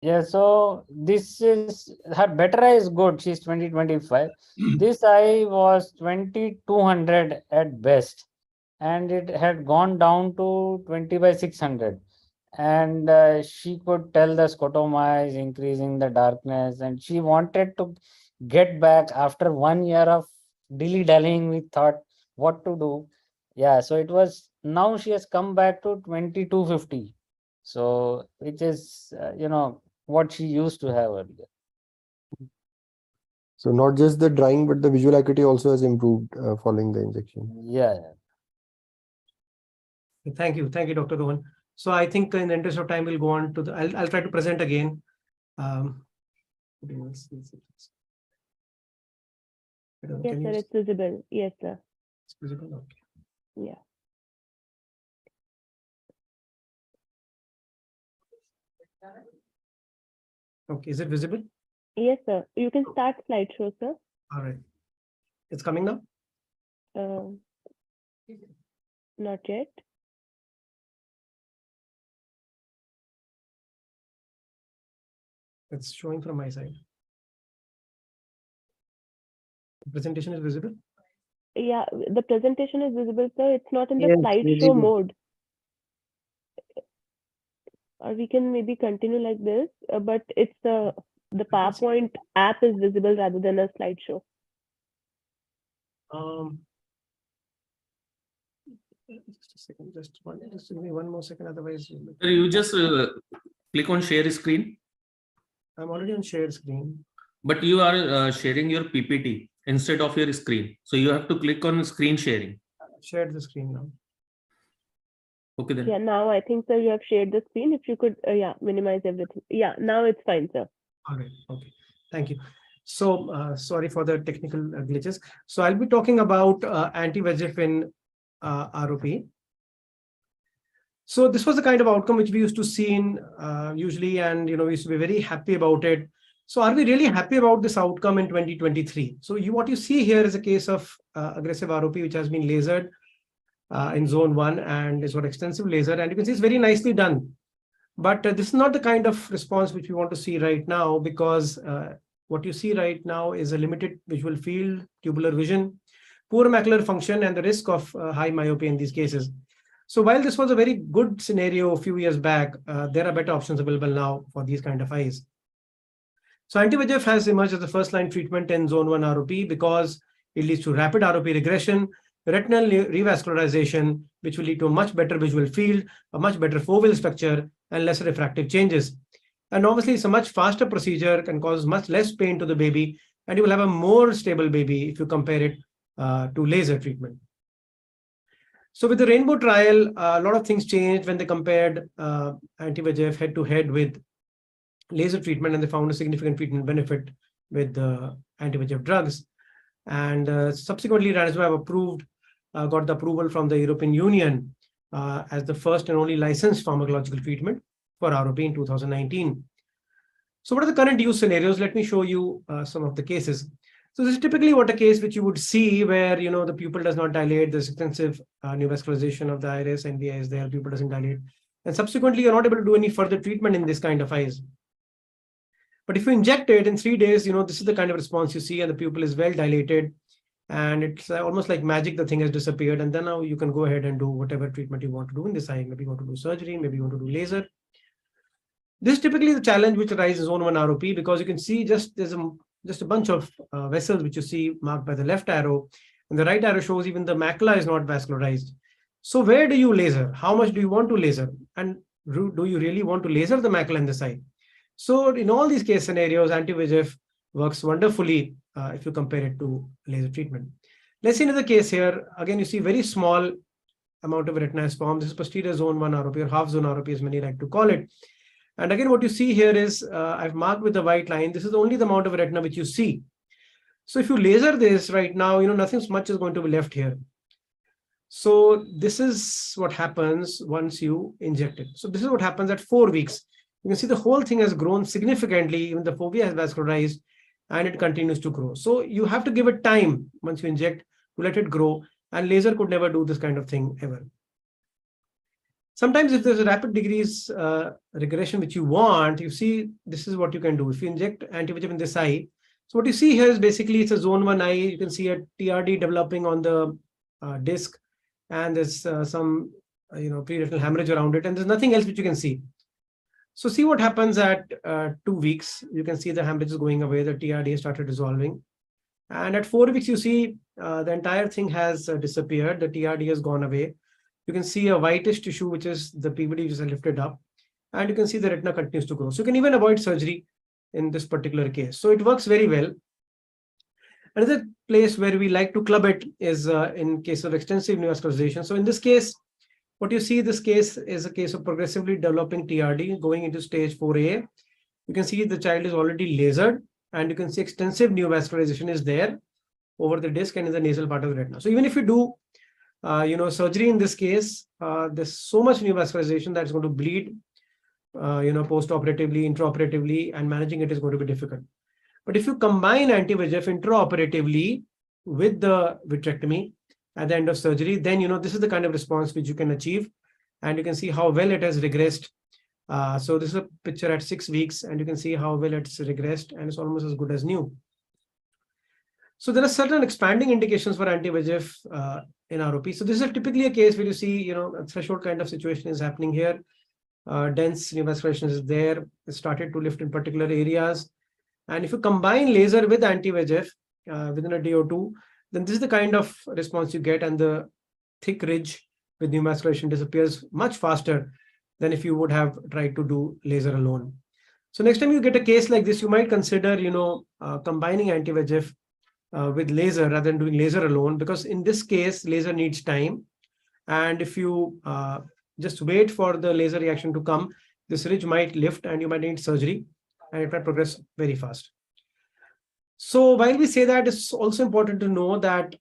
Yeah, so this is her better eye is good. She's 20/25. This eye was 2200 at best, and it had gone down to 20/600. And she could tell the scotoma is increasing the darkness, and she wanted to get back after 1 year of dilly-dallying. We thought what to do. Yeah, so it was, now she has come back to 2250. So which is, what she used to have earlier. So not just the drying, but the visual acuity also has improved following the injection. Yeah. Thank you, Dr. Rohan. So I think in the interest of time, we'll go on to the. I'll try to present again. Yes, sir, it's visible. Yes, sir. It's visible. Okay. Yeah. Okay, is it visible? Yes, sir. You can start slideshow, sir. All right. It's coming now? Not yet. It's showing from my side. The presentation is visible? Yeah, the presentation is visible, sir. It's not in the Yes, slideshow visible. mode. Or we can maybe continue like this, but it's the PowerPoint app is visible rather than a slideshow. Just a second, just give me one more second, otherwise. Sir, you just click on share screen, I'm already on shared screen. but you are sharing your PPT instead of your screen. So you have to click on screen sharing. Shared the screen now. Okay then. Yeah, now I think, sir, you have shared the screen. If you could, minimize everything. Yeah, now it's fine, sir. All right. Okay. Thank you. So sorry for the technical glitches. So I'll be talking about anti-VEGF in ROP. So this was the kind of outcome which we used to see in usually, and we used to be very happy about it. So are we really happy about this outcome in 2023? So what you see here is a case of aggressive ROP which has been lasered in zone 1 and is got extensive laser, and you can see it's very nicely done. But this is not the kind of response which we want to see right now, because what you see right now is a limited visual field, tubular vision, poor macular function, and the risk of high myopia in these cases. So while this was a very good scenario a few years back, there are better options available now for these kind of eyes. So anti-VEGF has emerged as the first line treatment in zone 1 ROP because it leads to rapid ROP regression, retinal revascularization, which will lead to a much better visual field, a much better foveal structure, and lesser refractive changes. And obviously, it's a much faster procedure, can cause much less pain to the baby, and you will have a more stable baby if you compare it to laser treatment. So with the Rainbow trial, a lot of things changed when they compared anti-VEGF head-to-head with laser treatment, and they found a significant treatment benefit with the anti-VEGF drugs. And subsequently, ranibizumab got the approval from the European Union as the first and only licensed pharmacological treatment for ROP in 2019. So what are the current use scenarios? Let me show you some of the cases. So this is typically what a case which you would see where, the pupil does not dilate, there's extensive neovascularization of the iris, and the eye is there, pupil doesn't dilate. And subsequently, you're not able to do any further treatment in this kind of eyes. But if you inject it in 3 days, this is the kind of response you see, and the pupil is well dilated. And it's almost like magic, the thing has disappeared. And then now you can go ahead and do whatever treatment you want to do in this eye. Maybe you want to do surgery, maybe you want to do laser. This is typically the challenge which arises in zone 1 ROP, because you can see there's just a bunch of vessels which you see marked by the left arrow, and the right arrow shows even the macula is not vascularized. So where do you laser? How much do you want to laser? And do you really want to laser the macula in the side? So in all these case scenarios, anti-VEGF works wonderfully if you compare it to laser treatment. Let's see another case here. Again, you see very small amount of retina is formed. This is posterior zone 1 ROP, or half zone ROP as many like to call it. And again, what you see here is I've marked with the white line. This is only the amount of retina which you see. So if you laser this right now, nothing much is going to be left here. So this is what happens once you inject it. So this is what happens at 4 weeks. You can see the whole thing has grown significantly. Even the fovea has vascularized, and it continues to grow. So you have to give it time once you inject to let it grow. And laser could never do this kind of thing ever. Sometimes if there's a rapid degrees regression which you want, you see this is what you can do. If you inject anti-VEGF in this eye, so what you see here is basically it's a zone 1 eye. You can see a TRD developing on the disc, and there's some pre-retinal hemorrhage around it, and there's nothing else which you can see. So see what happens at 2 weeks. You can see the hemorrhage is going away. The TRD has started dissolving. And at 4 weeks, you see the entire thing has disappeared. The TRD has gone away. You can see a whitish tissue, which is the PVD, which is lifted up. And you can see the retina continues to grow. So you can even avoid surgery in this particular case. So it works very well. Another place where we like to club it is in case of extensive neovascularization. So in this case, what you see, this case is a case of progressively developing TRD going into stage 4A. You can see the child is already lasered, and you can see extensive neovascularization is there over the disc and in the nasal part of the retina. So even if you do, surgery in this case, there's so much neovascularization that it's going to bleed, post-operatively, intraoperatively, and managing it is going to be difficult. But if you combine anti-VEGF intraoperatively with the vitrectomy at the end of surgery, then this is the kind of response which you can achieve, and you can see how well it has regressed. So this is a picture at 6 weeks, and you can see how well it's regressed, and it's almost as good as new. So there are certain expanding indications for anti-VEGF in ROP. So this is typically a case where you see, a threshold kind of situation is happening here. Dense neovascularization is there. It started to lift in particular areas. And if you combine laser with anti-VEGF within a day or two, then this is the kind of response you get, and the thick ridge with neovascularization disappears much faster than if you would have tried to do laser alone. So next time you get a case like this, you might consider, combining anti-VEGF with laser rather than doing laser alone, because in this case, laser needs time. And if you just wait for the laser reaction to come, this ridge might lift and you might need surgery, and it might progress very fast. So while we say that, it's also important to know that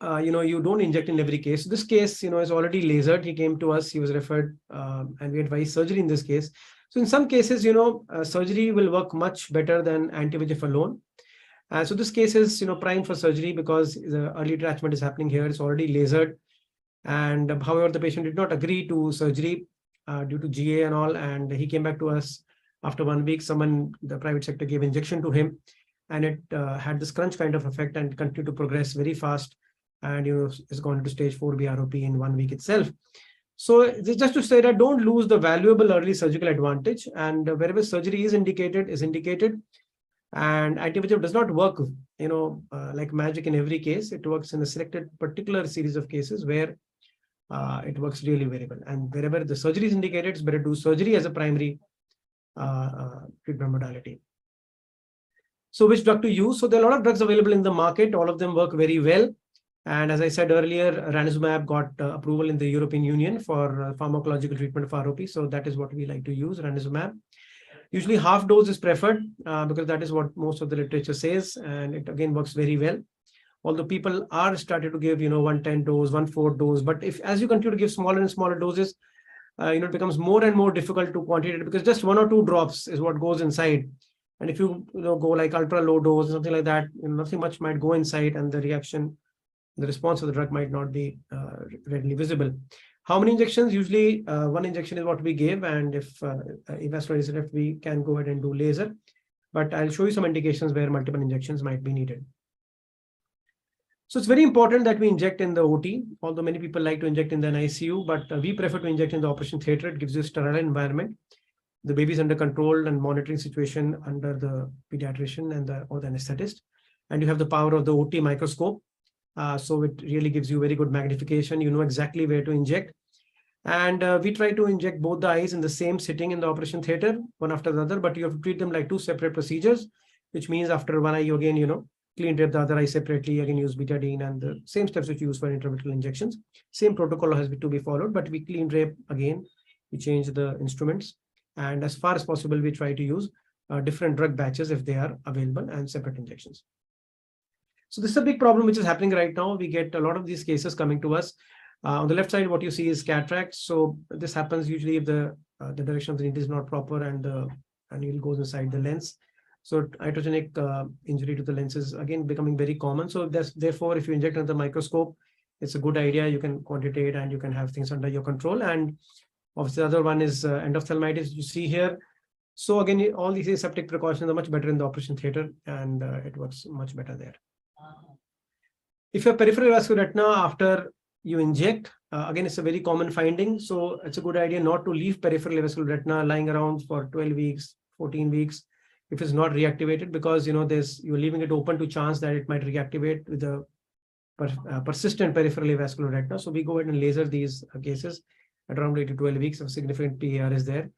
you don't inject in every case. This case, is already lasered. He came to us, he was referred, and we advised surgery in this case. So in some cases, surgery will work much better than anti-VEGF alone. So this case is, prime for surgery because the early detachment is happening here. It's already lasered. And however, the patient did not agree to surgery due to GA and all. And he came back to us after 1 week. The private sector gave injection to him, and it had this crunch kind of effect and continued to progress very fast. And it's gone into stage 4 BROP in 1 week itself. So just to say that don't lose the valuable early surgical advantage, and wherever surgery is indicated, and anti-VEGF does not work, like magic in every case. It works in a selected particular series of cases where it works really very well. And wherever the surgery is indicated, it's better to do surgery as a primary treatment modality. So which drug to use? So there are a lot of drugs available in the market. All of them work very well. And as I said earlier, ranibizumab got approval in the European Union for pharmacological treatment of ROP. So that is what we like to use, ranibizumab. Usually half dose is preferred because that is what most of the literature says. And it again works very well. Although people are started to give, 1/10 dose, 1/4 dose. But as you continue to give smaller and smaller doses, it becomes more and more difficult to quantitate because just 1 or 2 drops is what goes inside. And if you, go like ultra low dose, something like that, nothing much might go inside, and the response of the drug might not be readily visible. How many injections? Usually 1 injection is what we give. And if vascular is left, we can go ahead and do laser. But I'll show you some indications where multiple injections might be needed. So it's very important that we inject in the OT, although many people like to inject in the ICU, but we prefer to inject in the operation theater. It gives you a sterile environment. The baby is under control and monitoring situation under the pediatrician or the anesthetist. And you have the power of the OT microscope. So it really gives you very good magnification. You know exactly where to inject. And we try to inject both the eyes in the same sitting in the operation theater, one after the other, but you have to treat them like 2 separate procedures, which means after one eye, you again, clean drape the other eye separately, again use betadine and the same steps which you use for intravitreal injections. Same protocol has to be followed, but we clean drape again, we change the instruments. And as far as possible, we try to use different drug batches if they are available and separate injections. So this is a big problem which is happening right now. We get a lot of these cases coming to us. On the left side, what you see is cataract. So this happens usually if the direction of the needle is not proper and the needle goes inside the lens. So iatrogenic injury to the lens is again becoming very common. So therefore, if you inject under the microscope, it's a good idea. You can quantitate and you can have things under your control. And obviously, the other one is endophthalmitis you see here. So again, all these aseptic precautions are much better in the operation theater, and it works much better there. If you have peripheral vascular retina after you inject, again, it's a very common finding. So it's a good idea not to leave peripheral vascular retina lying around for 12 weeks, 14 weeks, if it's not reactivated, because you're leaving it open to chance that it might reactivate with a persistent peripheral vascular retina. So we go ahead and laser these cases at around 8 to 12 weeks if significant PAR is there.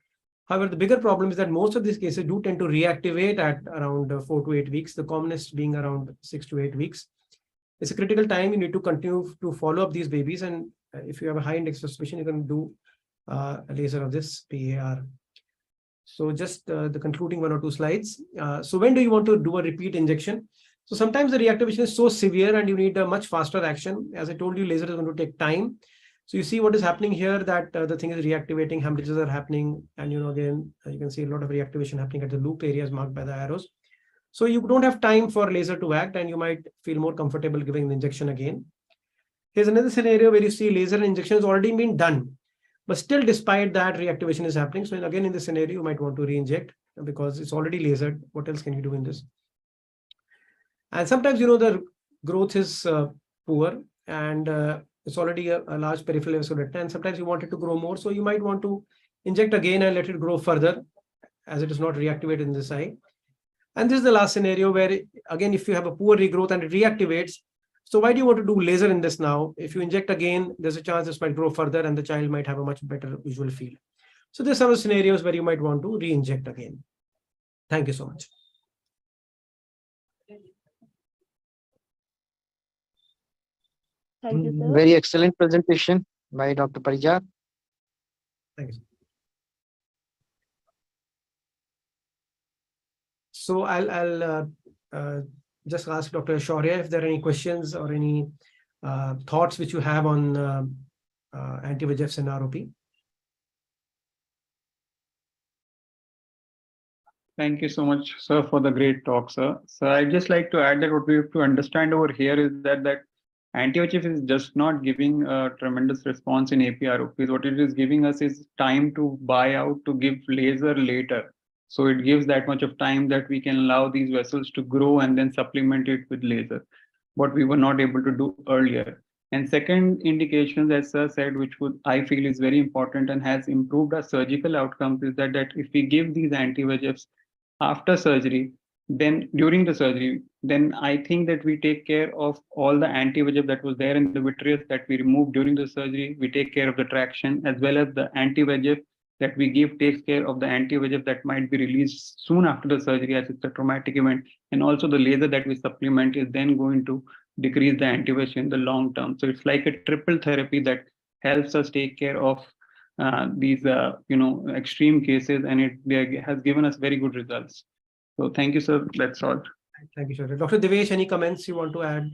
However, the bigger problem is that most of these cases do tend to reactivate at around 4 to 8 weeks, the commonest being around 6 to 8 weeks. It's a critical time. You need to continue to follow up these babies. And if you have a high index of suspicion, you can do a laser of this PAR. So just the concluding 1 or 2 slides. So when do you want to do a repeat injection? So sometimes the reactivation is so severe and you need a much faster action. As I told you, laser is going to take time. So you see what is happening here, that the thing is reactivating, hemorrhages are happening. And again, you can see a lot of reactivation happening at the loop areas marked by the arrows. So you don't have time for laser to act, and you might feel more comfortable giving the injection again. Here's another scenario where you see laser injection has already been done, but still despite that reactivation is happening. So again, in this scenario, you might want to re-inject because it's already lasered. What else can you do in this? And sometimes, the growth is poor and it's already a large peripheral vascular retina, and sometimes you want it to grow more. So you might want to inject again and let it grow further as it is not reactivated in this eye. And this is the last scenario where, again, if you have a poor regrowth and it reactivates, so why do you want to do laser in this now? If you inject again, there's a chance this might grow further and the child might have a much better visual field. So there's some scenarios where you might want to re-inject again. Thank you so much. Thank you, sir. Very excellent presentation by Dr. Parijat. Thank you. So I'll just ask Dr. Shaurya if there are any questions or any thoughts which you have on anti-VEGFs and ROP. Thank you so much, sir, for the great talk, sir. So I'd just like to add that what we have to understand over here is that anti-VEGF is just not giving a tremendous response in APROPs. What it is giving us is time to buy out to give laser later. So it gives that much of time that we can allow these vessels to grow and then supplement it with laser, what we were not able to do earlier. And second indications, as sir said, which I feel is very important and has improved our surgical outcomes, is that if we give these anti-VEGFs after surgery, then during the surgery, then I think that we take care of all the anti-VEGF that was there in the vitreous that we removed during the surgery. We take care of the traction, as well as the anti-VEGF that we give takes care of the anti-VEGF that might be released soon after the surgery as it's a traumatic event. And also the laser that we supplement is then going to decrease the anti-VEGF in the long term. So it's like a triple therapy that helps us take care of these extreme cases, and it has given us very good results. So thank you, sir. That's all. Thank you, sir. Dr. Devesh, any comments you want to add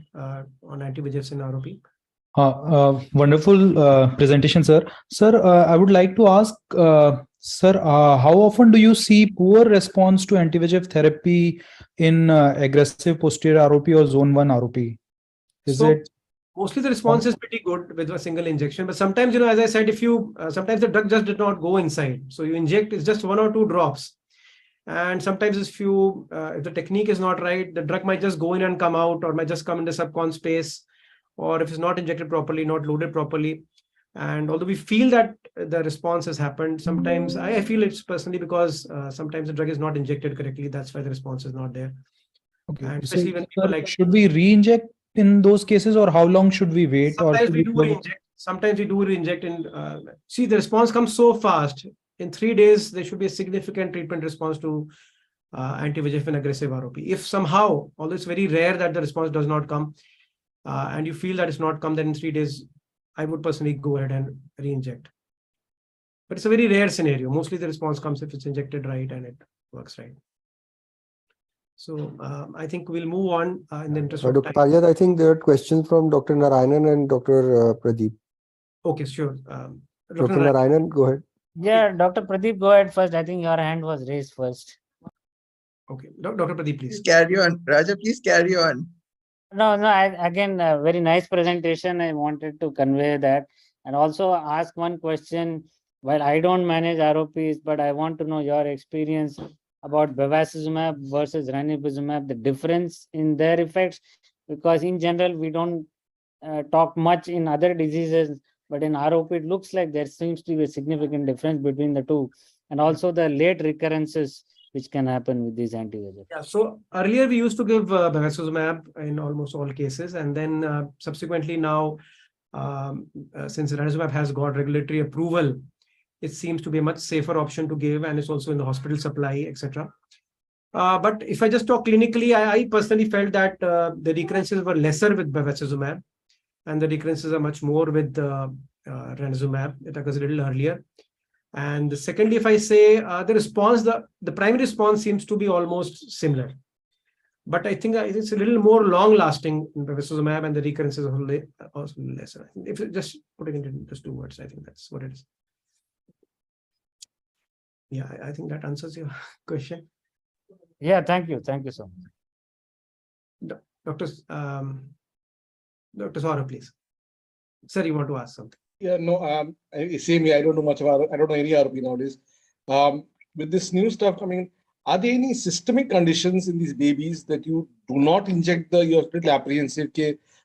on anti-VEGFs in ROP? Wonderful presentation, sir. Sir, I would like to ask, sir, how often do you see poor response to anti-VEGF therapy in aggressive posterior ROP or zone 1 ROP? Mostly the response is pretty good with a single injection, but sometimes, as I said, if you sometimes the drug just did not go inside, so you inject, it's just 1 or 2 drops, and sometimes if the technique is not right, the drug might just go in and come out, or might just come in the subcon space, or if it's not injected properly, not loaded properly. And although we feel that the response has happened, sometimes I feel it's personally because sometimes the drug is not injected correctly. That's why the response is not there. Okay. And especially when people should we re-inject in those cases, or how long should we wait? Sometimes we do re-inject. Sometimes we do re-inject. See, the response comes so fast. In 3 days, there should be a significant treatment response to anti-VEGF and aggressive ROP. If somehow, although it's very rare that the response does not come, and you feel that it's not come, then in 3 days, I would personally go ahead and re-inject. But it's a very rare scenario. Mostly the response comes if it's injected right and it works right. So I think we'll move on in the interest of Dr. time. Paryat, I think there are questions from Dr. Narayanan and Dr. Pradeep. Okay, sure. Dr. Narayanan, go ahead. Yeah, Dr. Pradeep, go ahead first. I think your hand was raised first. Okay, Dr. Pradeep, please. Carry on. Raja, please carry on. No, again, a very nice presentation. I wanted to convey that and also ask one question. While I don't manage ROPs, but I want to know your experience about bevacizumab versus ranibizumab, the difference in their effects, because in general, we don't talk much in other diseases, but in ROP, it looks like there seems to be a significant difference between the two, and also the late recurrences which can happen with these anti-VEGF. Yeah, so earlier we used to give bevacizumab in almost all cases, and then subsequently now, since ranibizumab has got regulatory approval, it seems to be a much safer option to give, and it's also in the hospital supply, etc. But if I just talk clinically, I personally felt that the recurrences were lesser with bevacizumab, and the recurrences are much more with ranibizumab. It occurs a little earlier. And secondly, if I say the response, the primary response seems to be almost similar. But I think it's a little more long-lasting in bevacizumab, and the recurrences are also lesser. If you just put it into just 2 words, I think that's what it is. Yeah, I think that answers your question. Yeah, thank you. Thank you so much. Dr. Saurabh, please. Sir, you want to ask something? Yeah, no, same here. I don't know much about, I don't know any RP nowadays. With this new stuff, I mean, are there any systemic conditions in these babies that you do not inject you're little apprehensive,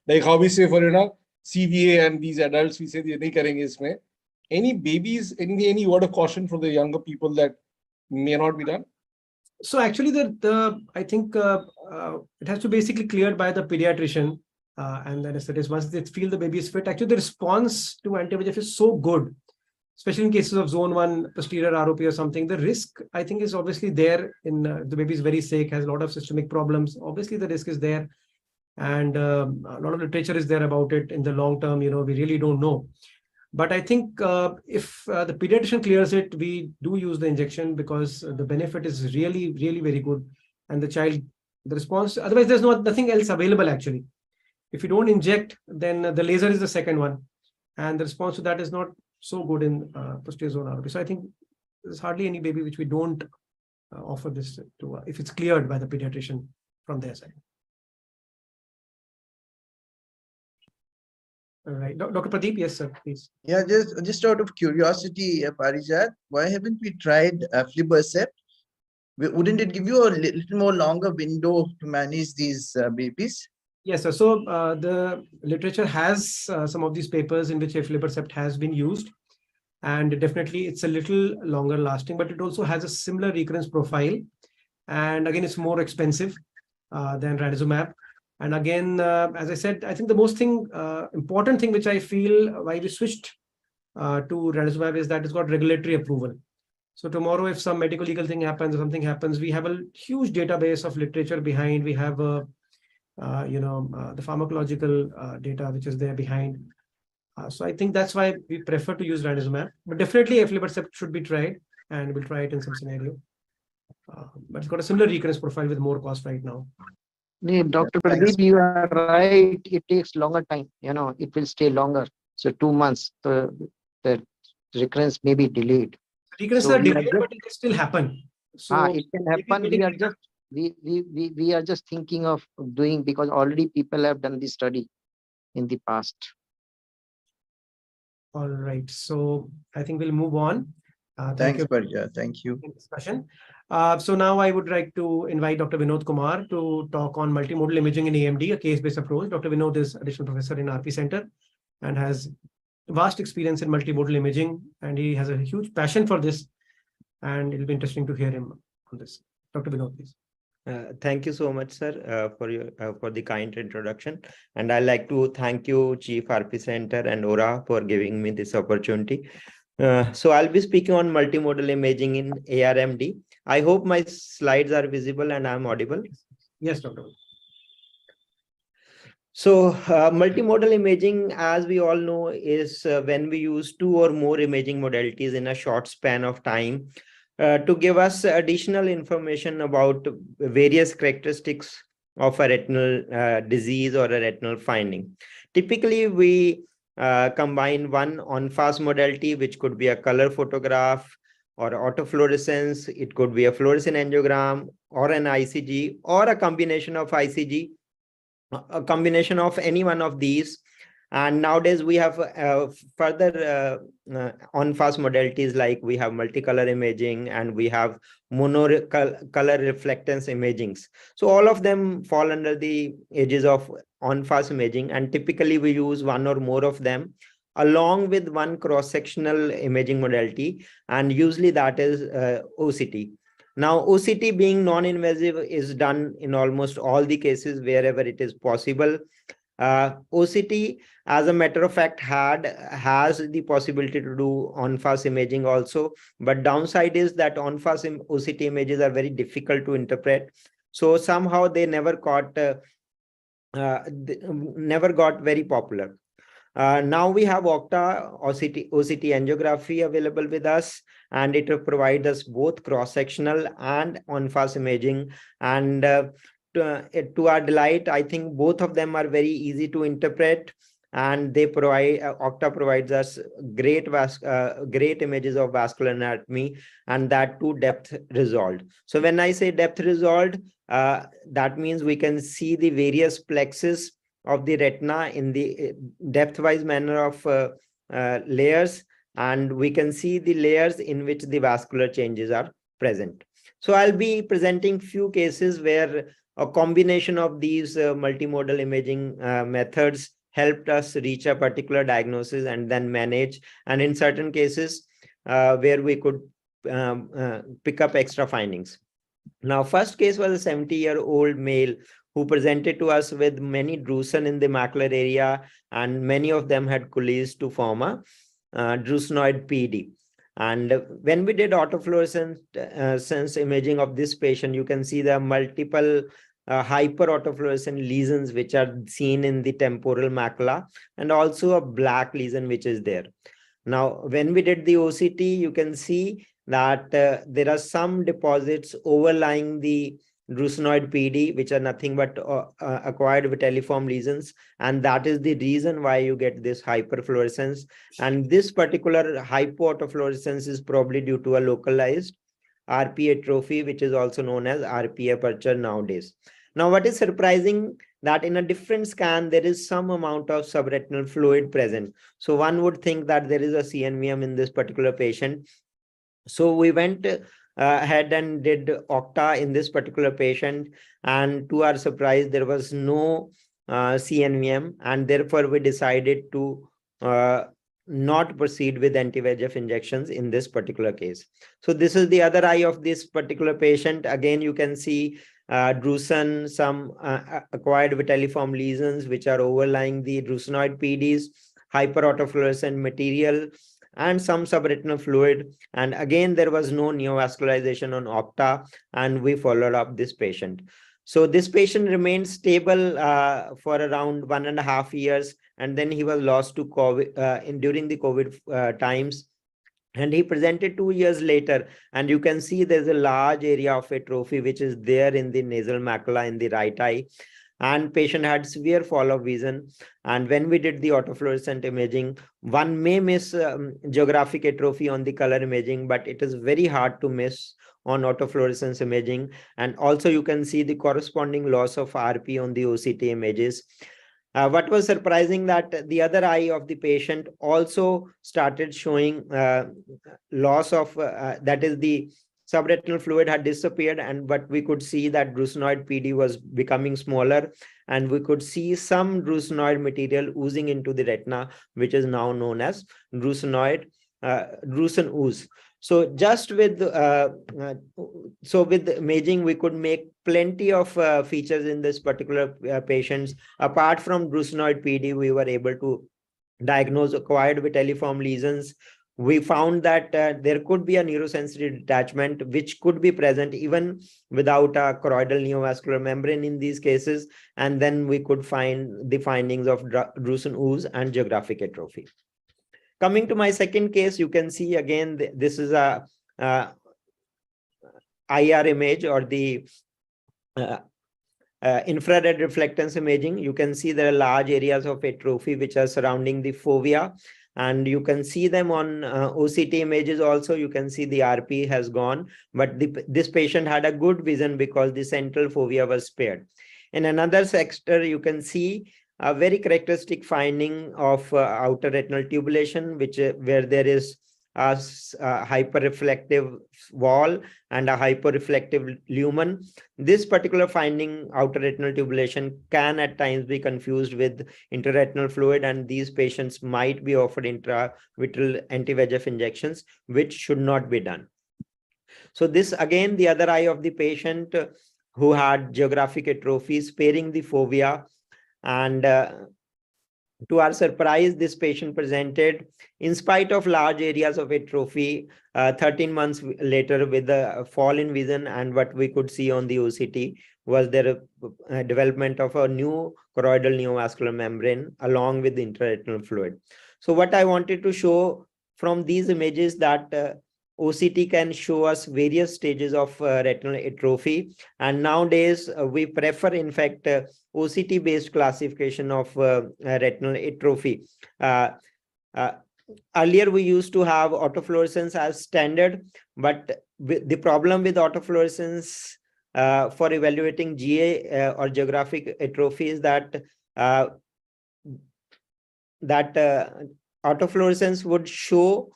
like how we say for, CVA and these adults, we say they nahi karenge isme. Any babies, any word of caution for the younger people that may not be done? So actually, I think it has to be basically cleared by the pediatrician. And then it is once they feel the baby is fit, actually the response to anti-VEGF is so good, especially in cases of zone 1 posterior ROP or something. The risk, I think, is obviously there in the baby is very sick, has a lot of systemic problems. Obviously, the risk is there, and a lot of literature is there about it. In the long term, we really don't know. But I think if the pediatrician clears it, we do use the injection because the benefit is really, really very good, and the child The response, otherwise there's nothing else available actually. If you don't inject, then the laser is the second one, and the response to that is not so good in posterior zone ROP. So I think there's hardly any baby which we don't offer this to if it's cleared by the pediatrician from their side. All right, Dr. Pradeep, yes, sir, please. Yeah, just out of curiosity, Parijat, why haven't we tried aflibercept? Wouldn't it give you a little more longer window to manage these babies? Yes, sir. So the literature has some of these papers in which aflibercept has been used, and definitely it's a little longer lasting, but it also has a similar recurrence profile, and again it's more expensive than ranibizumab. And again, as I said, I think the most important thing which I feel why we switched to ranibizumab is that it's got regulatory approval. So tomorrow, if some medical legal thing happens or something happens, we have a huge database of literature behind. We have the pharmacological data which is there behind. So I think that's why we prefer to use ranibizumab. But definitely, aflibercept should be tried, and we'll try it in some scenario. But it's got a similar recurrence profile with more cost right now. Dr. Pradeep, you are right. It takes longer time. It will stay longer. So 2 months, the recurrence may be delayed. Recurrence are delayed, but it can still happen. So it can happen. We are just thinking of doing, because already people have done this study in the past. All right. So I think we'll move on. Thanks, Parja. Thank you. Discussion. So now I would like to invite Dr. Vinod Kumar to talk on multimodal imaging in AMD, a case-based approach. Dr. Vinod is additional professor in RP Center and has vast experience in multimodal imaging, and he has a huge passion for this, and it'll be interesting to hear him on this. Dr. Vinod, please. Thank you so much, sir, for the kind introduction. And I'd like to thank you, Chief RP Center and ORA, for giving me this opportunity. So I'll be speaking on multimodal imaging in ARMD. I hope my slides are visible and I'm audible. Yes, Dr. So multimodal imaging, as we all know, is when we use 2 or more imaging modalities in a short span of time to give us additional information about various characteristics of a retinal disease or a retinal finding. Typically, we combine one on-fast modality, which could be a color photograph or autofluorescence. It could be a fluorescent angiogram or an ICG or a combination of ICG, a combination of any one of these. And nowadays we have further on-fast modalities, like we have multicolor imaging and we have monocolor reflectance imagings. So all of them fall under the aegis of on-fast imaging, and typically we use one or more of them along with one cross-sectional imaging modality, and usually that is OCT. Now, OCT being non-invasive is done in almost all the cases wherever it is possible. OCT, as a matter of fact, has the possibility to do on-fast imaging also, but downside is that on-fast OCT images are very difficult to interpret. So somehow they never got very popular. Now we have OCT angiography available with us, and it provides us both cross-sectional and on-fast imaging. And to our delight, I think both of them are very easy to interpret, and they provide Octa provides us great images of vascular anatomy, and that too depth resolved. So when I say depth resolved, that means we can see the various plexus of the retina in the depth-wise manner of layers, and we can see the layers in which the vascular changes are present. So I'll be presenting few cases where a combination of these multimodal imaging methods helped us reach a particular diagnosis and then manage, and in certain cases where we could pick up extra findings. Now, first case was a 70-year-old male who presented to us with many drusen in the macular area, and many of them had coalesced to form a drusenoid PD. And when we did autofluorescence imaging of this patient, you can see the multiple hyper-autofluorescent lesions which are seen in the temporal macula, and also a black lesion which is there. Now, when we did the OCT, you can see that there are some deposits overlying the drusenoid PD, which are nothing but acquired vitelliform lesions. And that is the reason why you get this hyperfluorescence. And this particular hypoautofluorescence is probably due to a localized RP atrophy, which is also known as RP aperture nowadays. Now, what is surprising that in a different scan, there is some amount of subretinal fluid present. So one would think that there is a CNVM in this particular patient. So we went ahead and did OCTA in this particular patient, and to our surprise, there was no CNVM, and therefore we decided to not proceed with anti-VEGF injections in this particular case. So this is the other eye of this particular patient. Again, you can see drusen, some acquired vitelliform lesions which are overlying the drusenoid PDs, hyperautofluorescent material, and some subretinal fluid. And again, there was no neovascularization on OCTA, and we followed up this patient. So this patient remained stable for around 1.5 years, and then he was lost to COVID during the COVID times. And he presented 2 years later, and you can see there's a large area of atrophy which is there in the nasal macula in the right eye. And patient had severe fall of vision. And when we did the autofluorescent imaging, one may miss geographic atrophy on the color imaging, but it is very hard to miss on autofluorescence imaging. And also you can see the corresponding loss of RP on the OCT images. What was surprising that the other eye of the patient also started showing loss of, that is the subretinal fluid had disappeared, but we could see that drusenoid PD was becoming smaller, and we could see some drusenoid material oozing into the retina, which is now known as drusen ooze. So just with with imaging, we could make plenty of features in this particular patients. Apart from drusenoid PD, we were able to diagnose acquired vitelliform lesions. We found that there could be a neurosensory detachment, which could be present even without a choroidal neovascular membrane in these cases. And then we could find the findings of drusen ooze and geographic atrophy. Coming to my second case, you can see again, this is a IR image, or the infrared reflectance imaging. You can see there are large areas of atrophy which are surrounding the fovea, and you can see them on OCT images also. You can see the RP has gone, but this patient had a good vision because the central fovea was spared. In another sector, you can see a very characteristic finding of outer retinal tubulation, where there is a hyperreflective wall and a hyperreflective lumen. This particular finding, outer retinal tubulation, can at times be confused with intraretinal fluid, and these patients might be offered intravitreal anti-VEGF injections, which should not be done. So this again, the other eye of the patient who had geographic atrophy, sparing the fovea. And to our surprise, this patient presented, in spite of large areas of atrophy, 13 months later with a fall in vision. And what we could see on the OCT was there a development of a new choroidal neovascular membrane along with the intraretinal fluid. So what I wanted to show from these images that OCT can show us various stages of retinal atrophy. And nowadays, we prefer, in fact, OCT-based classification of retinal atrophy. Earlier, we used to have autofluorescence as standard, but the problem with autofluorescence for evaluating GA or geographic atrophy is that autofluorescence would show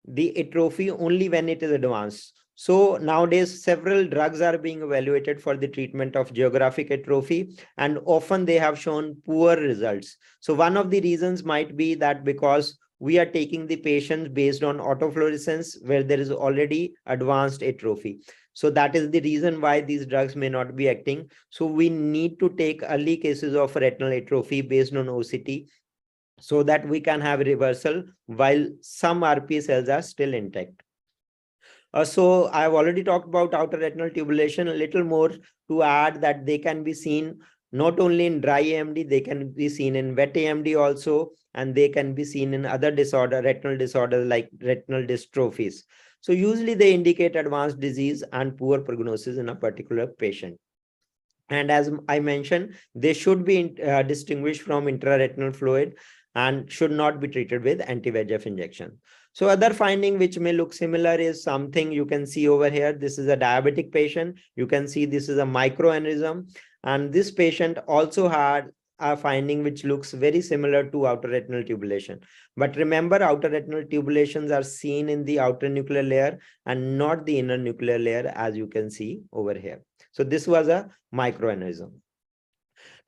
the atrophy only when it is advanced. So nowadays, several drugs are being evaluated for the treatment of geographic atrophy, and often they have shown poor results. So one of the reasons might be that because we are taking the patients based on autofluorescence where there is already advanced atrophy. So that is the reason why these drugs may not be acting. So we need to take early cases of retinal atrophy based on OCT, so that we can have reversal while some RP cells are still intact. So I've already talked about outer retinal tubulation. A little more to add that they can be seen not only in dry AMD, they can be seen in wet AMD also, and they can be seen in other retinal disorders like retinal dystrophies. So usually they indicate advanced disease and poor prognosis in a particular patient. And as I mentioned, they should be distinguished from intraretinal fluid and should not be treated with anti-VEGF injection. So other finding which may look similar is something you can see over here. This is a diabetic patient. You can see this is a microaneurysm. And this patient also had a finding which looks very similar to outer retinal tubulation. But remember, outer retinal tubulations are seen in the outer nuclear layer and not the inner nuclear layer, as you can see over here. So this was a microaneurysm.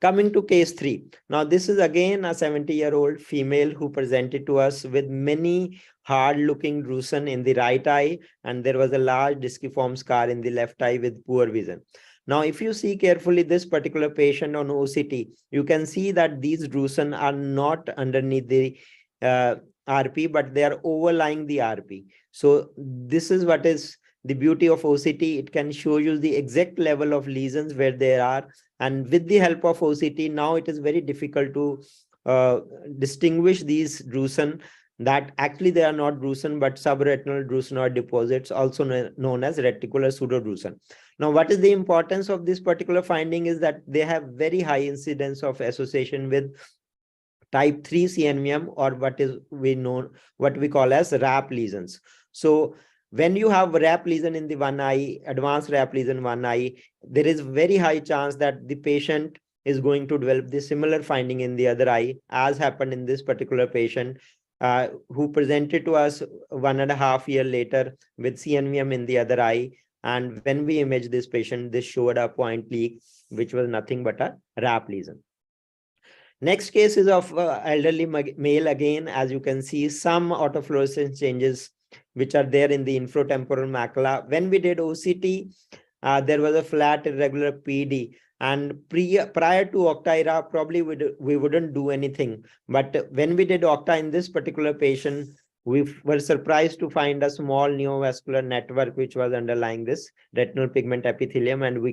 Coming to case 3. Now, this is again a 70-year-old female who presented to us with many hard-looking drusen in the right eye, and there was a large disciform scar in the left eye with poor vision. Now, if you see carefully this particular patient on OCT, you can see that these drusen are not underneath the RP, but they are overlying the RP. So this is what is the beauty of OCT. It can show you the exact level of lesions where they are. And with the help of OCT, now it is very difficult to distinguish these drusen, that actually they are not drusen, but subretinal drusenoid deposits, also known as reticular pseudodrusen. Now, what is the importance of this particular finding is that they have very high incidence of association with type 3 CNVM, or what we call as RAP lesions. So when you have RAP lesion in the one eye, advanced RAP lesion in one eye, there is very high chance that the patient is going to develop the similar finding in the other eye, as happened in this particular patient who presented to us 1.5 years later with CNVM in the other eye. And when we imaged this patient, this showed a point leak, which was nothing but a RAP lesion. Next case is of elderly male. Again, as you can see, some autofluorescence changes which are there in the infratemporal macula. When we did OCT, there was a flat irregular PD, and prior to Octa era, probably we wouldn't do anything. But when we did Octa in this particular patient, we were surprised to find a small neovascular network which was underlying this retinal pigment epithelium, and we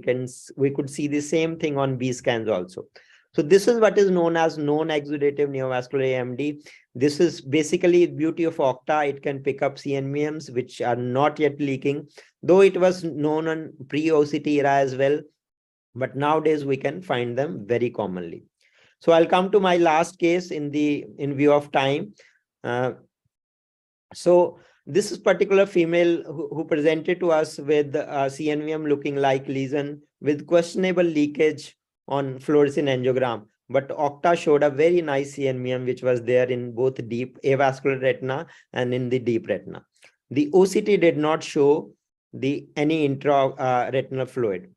could see the same thing on B scans also. So this is what is known as non-exudative neovascular AMD. This is basically the beauty of Octa. It can pick up CNVMs which are not yet leaking, though it was known on pre-OCT era as well. But nowadays we can find them very commonly. So I'll come to my last case in view of time. So this is particular female who presented to us with CNVM looking like lesion with questionable leakage on fluorescein angiogram. But Octa showed a very nice CNVM which was there in both deep avascular retina and in the deep retina. The OCT did not show any intra-retinal fluid.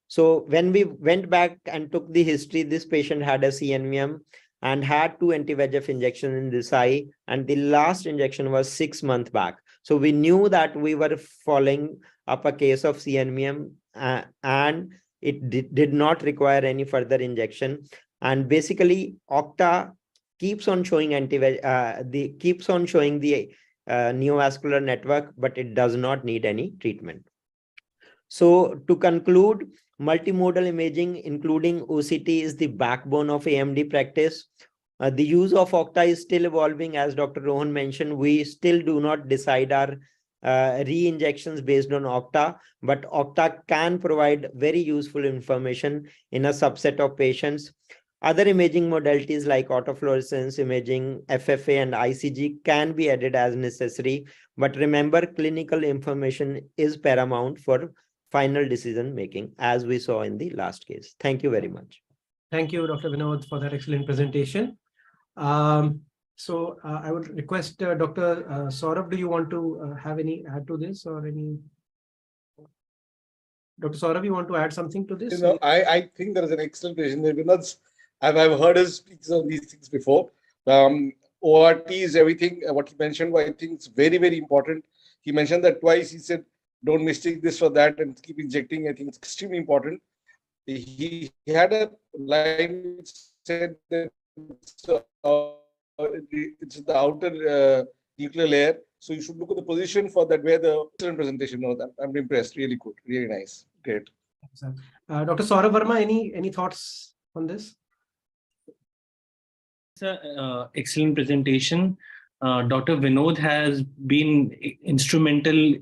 So when we went back and took the history, this patient had a CNVM and had 2 anti-VEGF injections in this eye, and the last injection was 6 months back. So we knew that we were following up a case of CNVM and it did not require any further injection. And basically, Octa keeps on showing the neovascular network, but it does not need any treatment. So to conclude, multimodal imaging, including OCT, is the backbone of AMD practice. The use of Octa is still evolving. As Dr. Rohan mentioned, we still do not decide our re-injections based on Octa, but Octa can provide very useful information in a subset of patients. Other imaging modalities like autofluorescence imaging, FFA, and ICG can be added as necessary. But remember, clinical information is paramount for final decision making, as we saw in the last case. Thank you very much. Thank you, Dr. Vinod, for that excellent presentation. So I would request Dr. Saurabh, do you want to have any add to this or any? Dr. Saurabh, you want to add something to this? I think there is an excellent presentation. I've heard us speak on these things before. ORT is everything. What he mentioned, I think it's very, very important. He mentioned that twice. He said, don't mistake this for that and keep injecting. I think it's extremely important. He had a line which said that it's the outer nuclear layer. So you should look at the position for that, where the excellent presentation. No, that I'm impressed. Really good. Really nice. Great. Dr. Saurabh Verma, any thoughts on this? It's an excellent presentation. Dr. Vinod has been instrumental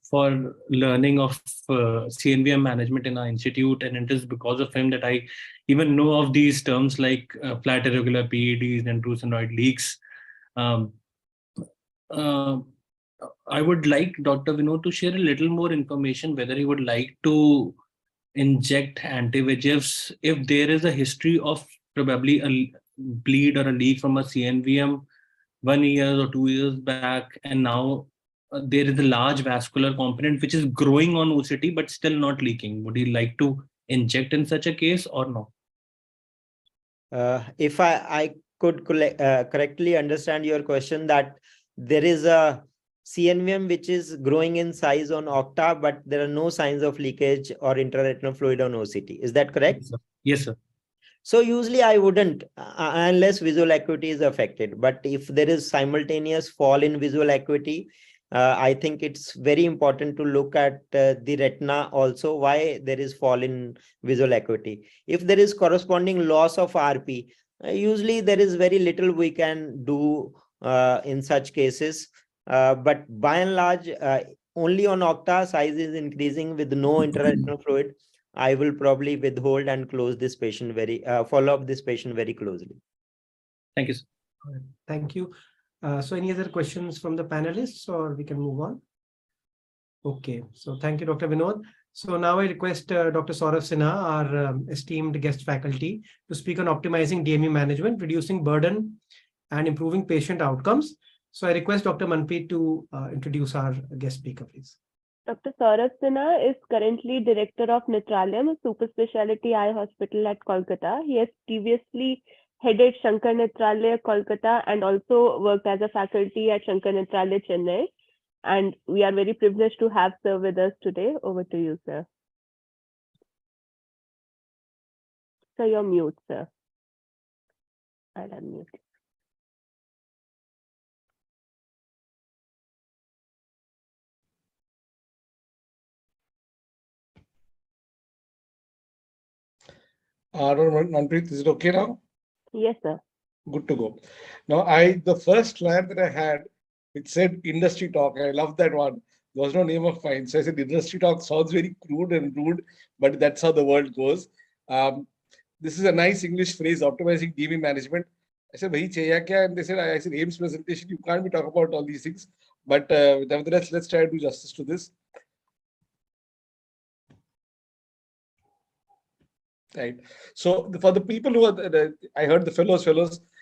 for learning of CNVM management in our institute, and it is because of him that I even know of these terms like flat irregular PEDs and true sphenoid leaks. Um, uh, I would like Dr. Vinod to share a little more information whether he would like to inject anti-VEGFs if there is a history of probably a bleed or a leak from a CNVM 1 year or 2 years back, and now there is a large vascular component which is growing on OCT but still not leaking. Would you like to inject in such a case or no? If I could correctly understand your question, that there is a CNVM which is growing in size on Octa, but there are no signs of leakage or intraretinal fluid on OCT. Is that correct? Yes, sir. Yes, sir. So usually I wouldn't unless visual acuity is affected. But if there is simultaneous fall in visual acuity, I think it's very important to look at the retina also, why there is fall in visual acuity. If there is corresponding loss of RP, usually there is very little we can do in such cases. But by and large, only on Octa size is increasing with no intraretinal fluid. I will probably withhold and close this patient follow up this patient very closely. Thank you, sir. Thank you. So any other questions from the panelists, or we can move on? Okay, so thank you, Dr. Vinod. So now I request Dr. Saurav Sinha, our esteemed guest faculty, to speak on optimizing DME management, reducing burden, and improving patient outcomes. So I request Dr. Manpreet to introduce our guest speaker, please. Dr. Saurav Sinha is currently Director of Netralayam, a super specialty eye hospital at Kolkata. He has previously headed Shankar Netralaya, Kolkata, and also worked as a faculty at Shankar Netralaya, Chennai. And we are very privileged to have sir with us today. Over to you, sir. Sir, you're mute, sir. I'll unmute. Manpreet, is it okay now? Yes, sir. Good to go. Now, the first slide that I had, it said industry talk. I love that one. There was no name of mine. So I said industry talk sounds very crude and rude, but that's how the world goes. This is a nice English phrase, optimizing DME management. I said, "Bhai, chaya kya?" And they said, "I said, AIIMS presentation, you can't be talking about all these things." But nevertheless, let's try to do justice to this. Right. So for the people who are, I heard the fellows.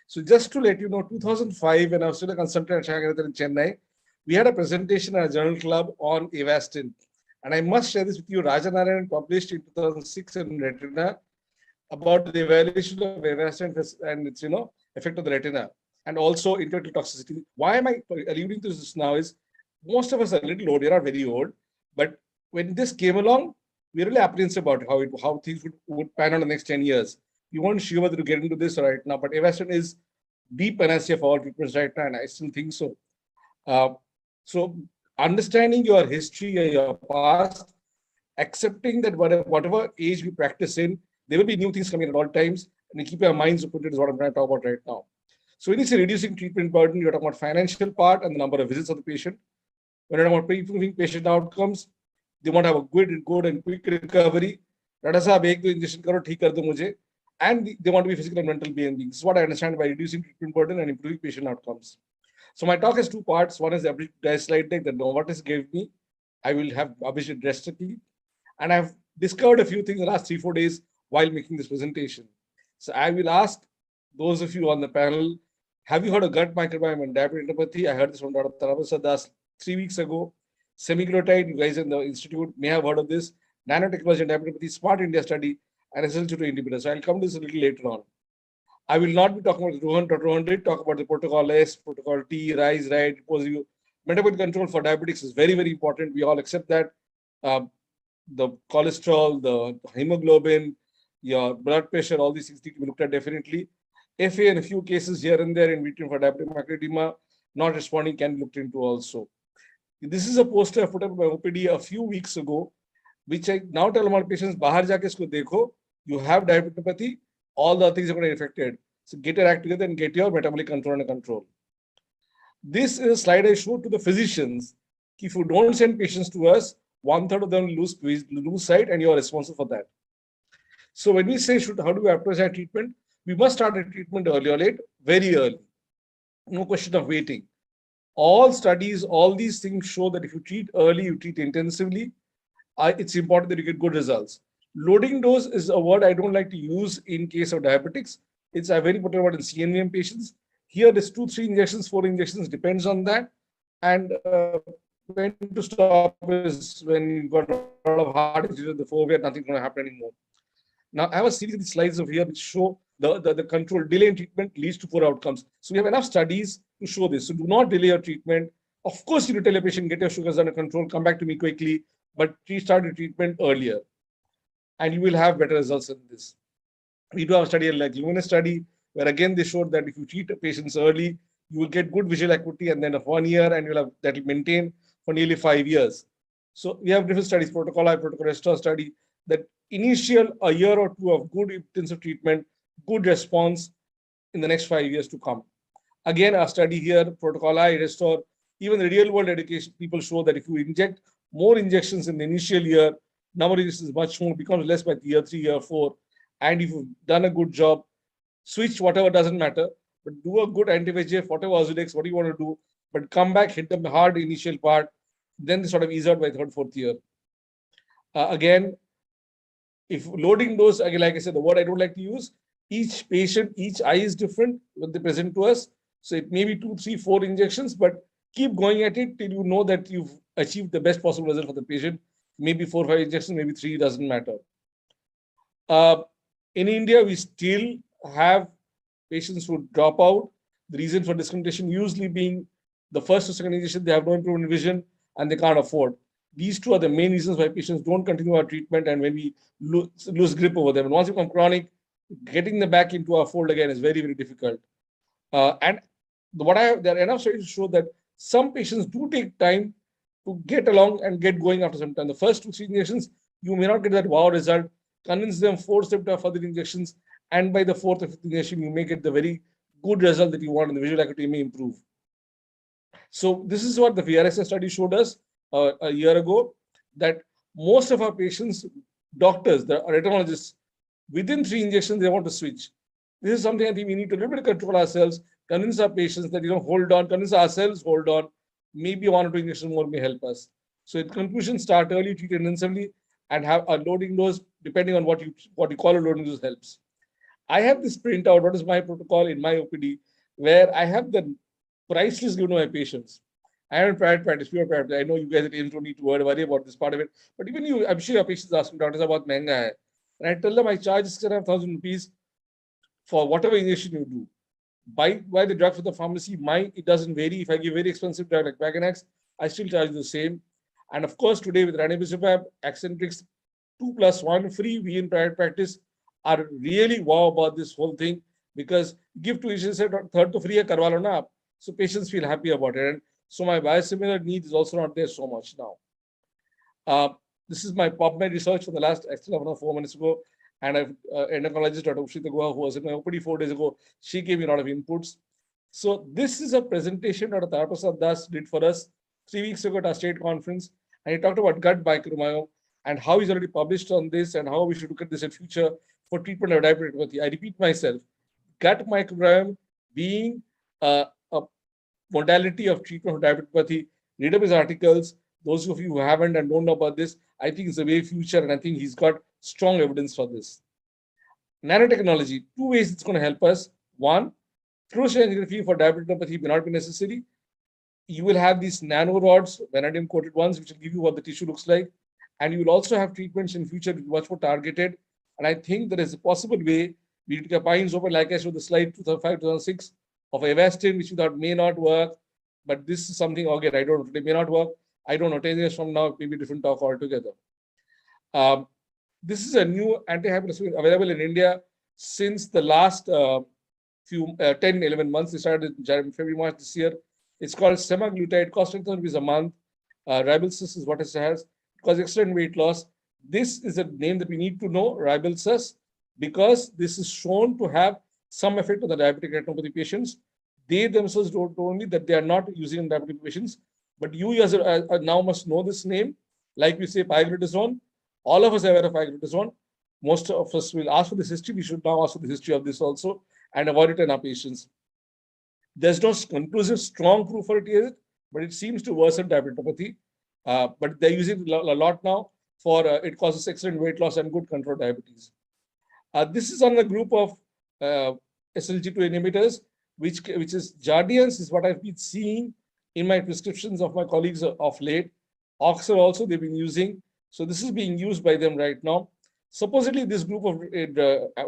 So just to let you know, 2005, when I was still a consultant at Shankar in Chennai, we had a presentation at a journal club on Avastin. And I must share this with you. Rajanarayan published in 2006 in Retina about the evaluation of Avastin and its effect on the retina, and also intellectual toxicity. Why am I alluding to this now is most of us are a little old. We're not very old, but when this came along, we're really apprehensive about how things would pan out in the next 10 years. We weren't sure whether to get into this right now, but Avastin is the panacea for all treatments right now, and I still think so. So understanding your history and your past, accepting that whatever age we practice in, there will be new things coming at all times, and keep your minds open to is what I'm trying to talk about right now. So when you say reducing treatment burden, you're talking about financial part and the number of visits of the patient. When you're talking about improving patient outcomes, they want to have a good and quick recovery. Injection karo, theek kar do mujhe. And they want to be physical and mental being. This is what I understand by reducing treatment burden and improving patient outcomes. So my talk has two parts. One is the slide deck that Novartis gave me. I will have Abhishek drastically. And I've discovered a few things in the last 3-4 days while making this presentation. So I will ask those of you on the panel, have you heard of gut microbiome and diabetic retinopathy? I heard this from Dr. Tarabasad Das 3 weeks ago. Semaglutide, you guys in the institute may have heard of this. Nanotechnology and diabetic retinopathy, Smart India study, and SL2 inhibitor. So I'll come to this a little later on. I will not be talking about Rohan. Dr. Rohan did talk about the protocol S, protocol T, RISE, right, REPOSE. Metabolic control for diabetics is very, very important. We all accept that. The cholesterol, the hemoglobin, your blood pressure, all these things need to be looked at definitely. FA in a few cases here and there in between for diabetic macular edema, not responding can be looked into also. This is a poster I put up by OPD a few weeks ago, which I now tell my patients, bahar jaake isko dekho, you have diabetopathy, all the things are going to be affected. So get your act together and get your metabolic control under control. This is a slide I showed to the physicians. If you don't send patients to us, 1/3 of them lose sight, and you are responsible for that. So when we say how do we approach our treatment, we must start a treatment early or late, very early. No question of waiting. All studies, all these things show that if you treat early, you treat intensively, it's important that you get good results. Loading dose is a word I don't like to use in case of diabetics. It's a very important word in CNVM patients. Here, there's 2, 3 injections, 4 injections, depends on that. And when to stop is when you've got a lot of heart disease with the fovea, nothing's going to happen anymore. Now, I have a series of these slides over here which show the control. Delay in treatment leads to poor outcomes. So we have enough studies to show this. So do not delay your treatment. Of course, you tell your patient, get your sugars under control, come back to me quickly, but start your treatment earlier. And you will have better results in this. We do have a study like Luminous study, where again they showed that if you treat patients early, you will get good visual acuity, and then of 1 year, and you'll have that will maintain for nearly 5 years. So we have different studies, protocol I, protocol restore study, that initial a year or two of good intensive treatment, good response in the next 5 years to come. Again, our study here, protocol I, restore, even the real world education, people show that if you inject more injections in the initial year, number of injections much more, becomes less by year 3, year 4. And if you've done a good job, switch whatever, doesn't matter, but do a good anti-VEGF, whatever Ozurdex, what do you want to do, but come back, hit them hard initial part, then they sort of ease out by 3rd, 4th year. Again, if loading dose, again, like I said, the word I don't like to use, each patient, each eye is different when they present to us. So it may be 2, 3, 4 injections, but keep going at it till you know that you've achieved the best possible result for the patient. Maybe 4, 5 injections, maybe 3, doesn't matter. In India, we still have patients who drop out. The reason for discontinuation usually being the first or second injection, they have no improvement in vision and they can't afford. These two are the main reasons why patients don't continue our treatment, and when we lose grip over them. And once you become chronic, getting them back into our fold again is very, very difficult. And there are enough studies to show that some patients do take time to get along and get going after some time. The first 2, 3 injections, you may not get that wow result. Convince them, force them to have further injections, and by the 4th or 5th injection, you may get the very good result that you want, and the visual acuity may improve. So this is what the VRSS study showed us a year ago, that most of our patients, doctors, the retinologists, within 3 injections, they want to switch. This is something I think we need to a little bit control ourselves, convince our patients that, hold on, convince ourselves, hold on, maybe 1 or 2 injections more may help us. So in conclusion, start early, treat intensively, and have a loading dose, depending on what you call a loading dose helps. I have this printout, what is my protocol in my OPD, where I have the price list given to my patients. I am in private practice, pure private practice. I know you guys at AIIMS don't need to worry about this part of it, but even you, I'm sure your patients asking, doctors, about mehenga hai. And I tell them I charge 6,500 rupees for whatever injection you do. Buy the drug from the pharmacy. It doesn't vary. If I give very expensive drug like Vaganax, I still charge the same. And of course, today with ranibizumab, Accentrix, 2+1 free, we in private practice are really wow about this whole thing, because give 2 injections, 3rd to free hai, karwa lo na aap. So patients feel happy about it. And so my biosimilar need is also not there so much now. This is my PubMed research for the last, actually, 4 minutes ago. And I've endocrinologist, Dr. Ushita Goa, who was in my OPD 4 days ago, she gave me a lot of inputs. So this is a presentation Dr. Taraprasad Das did for us 3 weeks ago at our state conference. And he talked about gut microbiome and how he's already published on this and how we should look at this in future for treatment of diabetic retinopathy. I repeat myself, gut microbiome being a modality of treatment of diabetic retinopathy. Read up his articles. Those of you who haven't and don't know about this, I think it's the way future, and I think he's got strong evidence for this. Nanotechnology, 2 ways it's going to help us. 1, fluorescein angiography for diabetic retinopathy may not be necessary. You will have these nanorods, vanadium coated ones, which will give you what the tissue looks like. And you will also have treatments in future much more targeted. And I think there is a possible way we need to keep AIIMS open, like I showed the slide 2005, 2006 of Avastin, which we thought may not work. But this is something, again, I don't know, it may not work. I don't know, 10 years from now, maybe a different talk altogether. This is a new antihypertensive available in India since the last 10, 11 months. They started in January, February, March this year. It's called semaglutide, cost 10,000 rupees a month. Ribelsus is what it has. It causes excellent weight loss. This is a name that we need to know, Ribelsus, because this is shown to have some effect on the diabetic retinopathy patients. they themselves told me that they are not using in diabetic patients. But you as now must know this name. Like we say, pioglitazone. All of us are aware of pioglitazone. Most of us will ask for this history. We should now ask for the history of this also and avoid it in our patients. There's no conclusive strong proof for it yet, but it seems to worsen diabetopathy. But they're using it a lot now for it causes excellent weight loss and good control diabetes. This is on a group of SLG2 inhibitors, which is Jardiance, is what I've been seeing in my prescriptions of my colleagues of late. Oxer also they've been using. So this is being used by them right now. Supposedly, this group of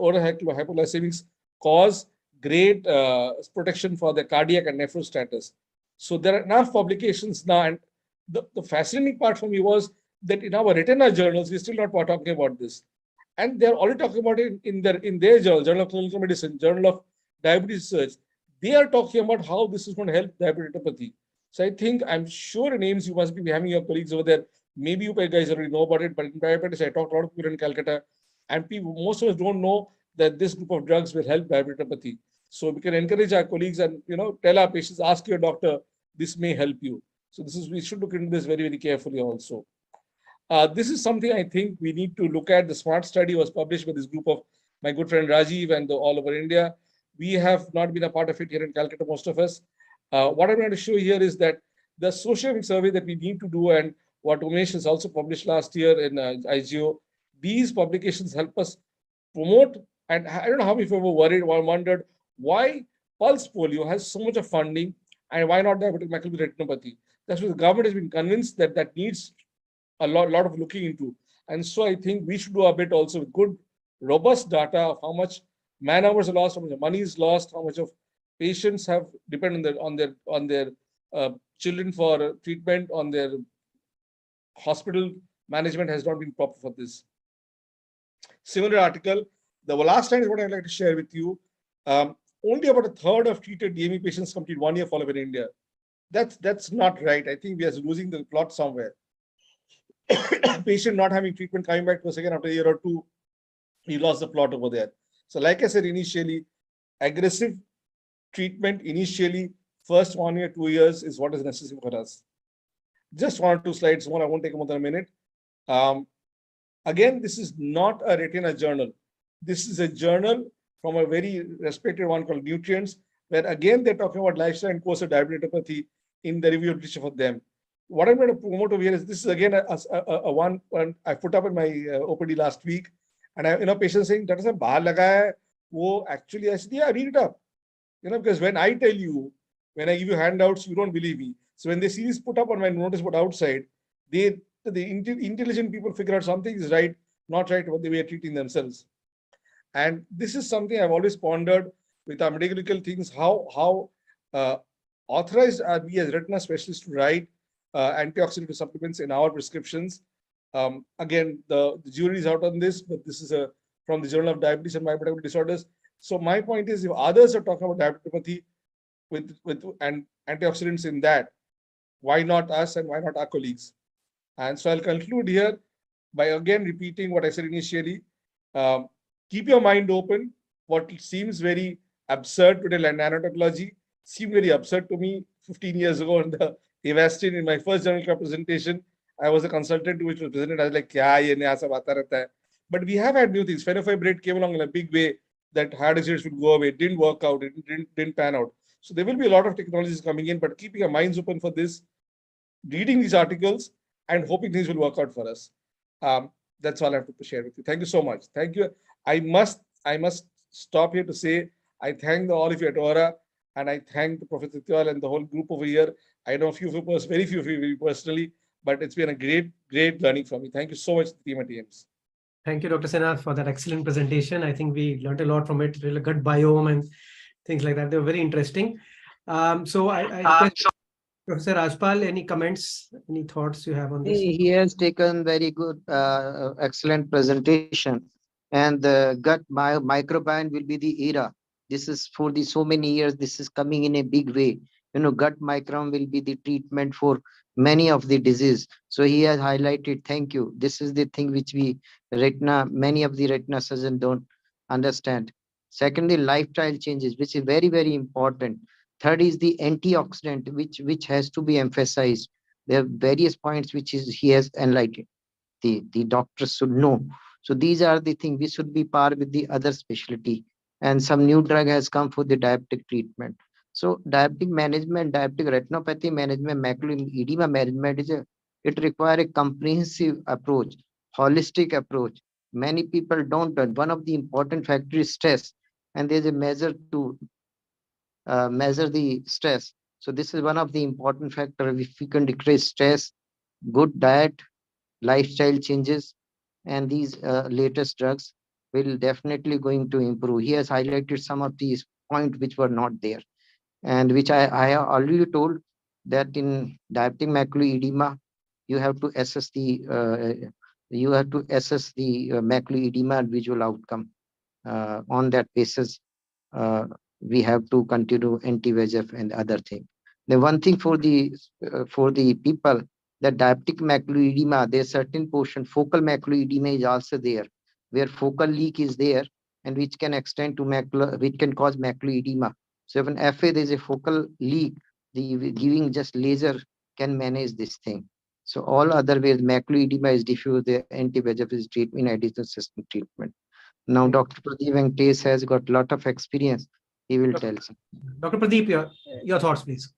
oral hypoglycemics cause great protection for the cardiac and nephrostatus. So there are enough publications now. And the fascinating part for me was that in our Retina journals, we're still not talking about this. And they're already talking about it in their journal, Journal of Clinical Medicine, Journal of Diabetes Research. They are talking about how this is going to help diabetopathy. So I think, I'm sure in AIIMS, you must be having your colleagues over there. Maybe you guys already know about it, but in diabetes, I talked to a lot of people in Calcutta, and people, most of us don't know that this group of drugs will help diabetopathy. So we can encourage our colleagues and tell our patients, ask your doctor, this may help you. So we should look into this very, very carefully also. This is something I think we need to look at. The SMART study was published by this group of my good friend Rajiv and all over India. We have not been a part of it here in Calcutta, most of us. What I'm going to show here is that the socioeconomic survey that we need to do, and what Umesh has also published last year in IGO, these publications help us promote. And I don't know how many of you ever worried or wondered why pulse polio has so much of funding and why not diabetic macular retinopathy. That's because the government has been convinced that that needs a lot of looking into. And so I think we should do a bit also with good, robust data of how much man hours are lost, how much money is lost, how much of patients have depended on their children for treatment, on their hospital management has not been proper for this. Similar article, the last time is what I'd like to share with you. Only about a third of treated DME patients complete 1 year follow-up in India. That's not right. I think we are losing the plot somewhere. Patient not having treatment, coming back to us again after a year or two, he lost the plot over there. So like I said initially, aggressive treatment initially, first 1 year, 2 years is what is necessary for us. Just 1 or 2 slides more, I won't take more than a minute. Again, this is not a Retina journal. This is a journal from a very respected one called Nutrients, where again, they're talking about lifestyle and course of diabetopathy in the review literature for them. What I'm going to promote over here is this is again a one I put up in my OPD last week, and patients saying, Dr. Sir, bahar laga hai, wo actually I said, yeah, read it up. Because when I tell you, when I give you handouts, you don't believe me. So when they see this put up on my notice board outside, the intelligent people figure out something is right, not right, what they were treating themselves. And this is something I've always pondered with our medical things, how authorized are we as retina specialists to write antioxidant supplements in our prescriptions. Again, the jury is out on this, but this is from the Journal of Diabetes and Metabolic Disorders. So my point is, if others are talking about diabetopathy with and antioxidants in that, why not us and why not our colleagues? And so I'll conclude here by again repeating what I said initially. Keep your mind open. What seems very absurd today, like nanotechnology, seemed very absurd to me 15 years ago in the Avastin. In my first journal club presentation, I was a consultant to which was presented. I was like, kya ye naya sab aata rehta hai? But we have had new things. Fenofibrate came along in a big way that hard acids would go away. It didn't work out. It didn't pan out. So there will be a lot of technologies coming in, but keeping your minds open for this, reading these articles, and hoping things will work out for us. That's all I have to share with you. Thank you so much. Thank you. I must stop here to say I thank all of you at Aura, and I thank Professor Tiwal and the whole group over here. I know very few of you personally, but it's been a great learning for me. Thank you so much, team at AIIMS. Thank you, Dr. Sinha, for that excellent presentation. I think we learned a lot from it, really gut biome and things like that. They were very interesting. So I request Professor Rajpal, any comments, any thoughts you have on this? He has taken very good, excellent presentation. And the gut microbiome will be the era. This is for the so many years, this is coming in a big way. Gut microbiome will be the treatment for many of the disease. So he has highlighted, thank you. This is the thing which many of the retina surgeons don't understand. Secondly, lifestyle changes, which is very, very important. Third is the antioxidant, which has to be emphasized. There are various points which he has enlightened. The doctors should know. So these are the things we should be par with the other specialty. And some new drug has come for the diabetic treatment. So diabetic management, diabetic retinopathy management, macular edema management it requires a comprehensive approach, holistic approach. Many people don't. One of the important factors is stress, and there's a measure to measure the stress. So this is one of the important factors. If we can decrease stress, good diet, lifestyle changes, and these latest drugs will definitely going to improve. He has highlighted some of these points which were not there, and which I already told that in diabetic macular edema, you have to assess the macular edema and visual outcome. On that basis, we have to continue anti-VEGF and other thing. The one thing for the people that diabetic macular edema, there's certain portion focal macular edema is also there, where focal leak is there, and which can extend to macular, which can cause macular edema. So if an FA there's a focal leak, the giving just laser can manage this thing. So all other ways macular edema is diffuse, the anti-VEGF is treatment, additional system treatment. Now Dr. Pradeep Venkatesh has got a lot of experience. He will tell some. Dr. Pradeep, your thoughts, please.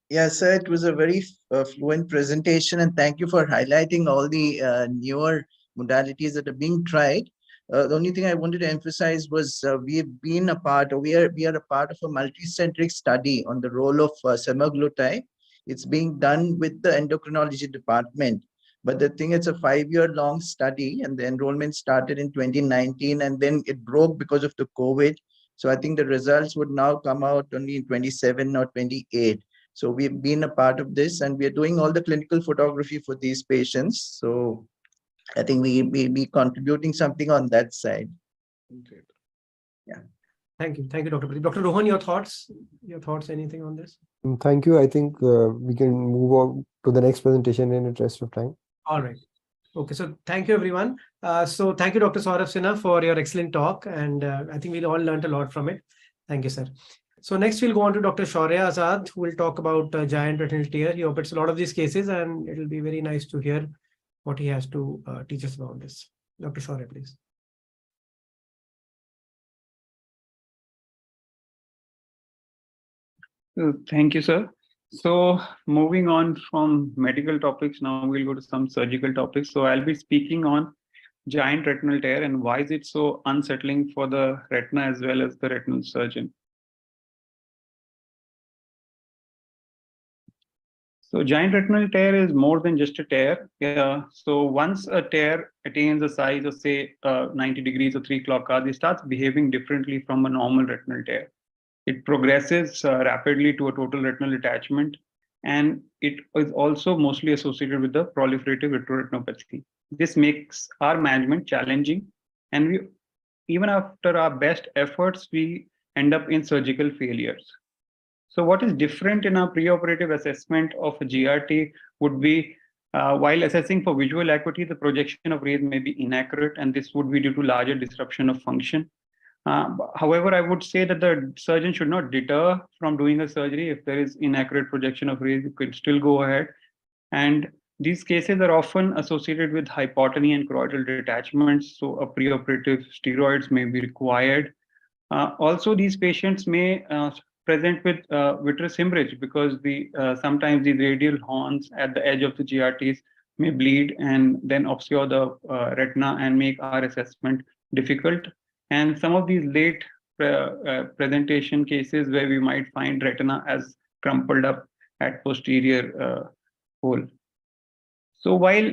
Yes, sir, it was a very fluent presentation, and thank you for highlighting all the newer modalities that are being tried. The only thing I wanted to emphasize was we've been a part, or we are a part of a multicentric study on the role of semaglutide. It's being done with the endocrinology department. But the thing, it's a 5-year-long study, and the enrollment started in 2019, and then it broke because of the COVID. So I think the results would now come out only in 27 or 28. So we've been a part of this, and we are doing all the clinical photography for these patients. So I think we be contributing something on that side. Great. Yeah. Thank you, Dr. Pradeep. Dr. Rohan, your thoughts? Anything on this? Thank you. I think we can move on to the next presentation in interest of time. All right. Okay, so thank you, everyone. So thank you, Dr. Saurav Sinha, for your excellent talk. And I think we all learned a lot from it. Thank you, sir. So next we'll go on to Dr. Shaurya Azad, who will talk about giant retinal tear. He operates a lot of these cases, and it will be very nice to hear what he has to teach us about this. Dr. Shaurya, please. Thank you, sir. So moving on from medical topics, now we'll go to some surgical topics. So I'll be speaking on giant retinal tear and why is it so unsettling for the retina as well as the retinal surgeon. So giant retinal tear is more than just a tear. So once a tear attains a size of say 90 degrees or 3 o'clock hours, it starts behaving differently from a normal retinal tear. It progresses rapidly to a total retinal detachment, and it is also mostly associated with the proliferative retroretinopathy. This makes our management challenging, and we, even after our best efforts, we end up in surgical failures. So what is different in our preoperative assessment of a GRT would be while assessing for visual acuity, the projection of rays may be inaccurate, and this would be due to larger disruption of function. However, I would say that the surgeon should not deter from doing a surgery. If there is inaccurate projection of rays, you could still go ahead. And these cases are often associated with hypotony and choroidal detachments, so a preoperative steroids may be required. Also, these patients may present with vitreous hemorrhage because sometimes the radial horns at the edge of the GRTs may bleed and then obscure the retina and make our assessment difficult. And some of these late presentation cases where we might find retina as crumpled up at posterior hole. So while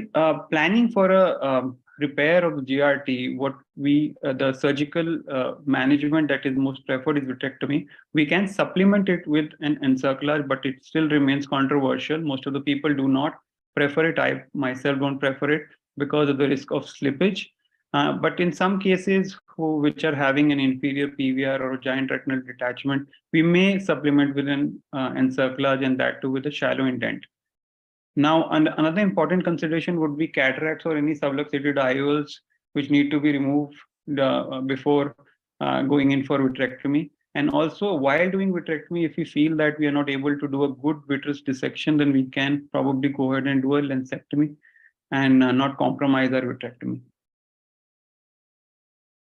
planning for a repair of the GRT, what the surgical management that is most preferred is vitrectomy. We can supplement it with an encircler, but it still remains controversial. Most of the people do not prefer it. I myself don't prefer it because of the risk of slippage. But in some cases which are having an inferior PVR or a giant retinal detachment, we may supplement with an encirclage, and that too with a shallow indent. Now, another important consideration would be cataracts or any subluxated IOLs, which need to be removed before going in for vitrectomy. And also, while doing vitrectomy, if we feel that we are not able to do a good vitreous dissection, then we can probably go ahead and do a lensectomy and not compromise our vitrectomy.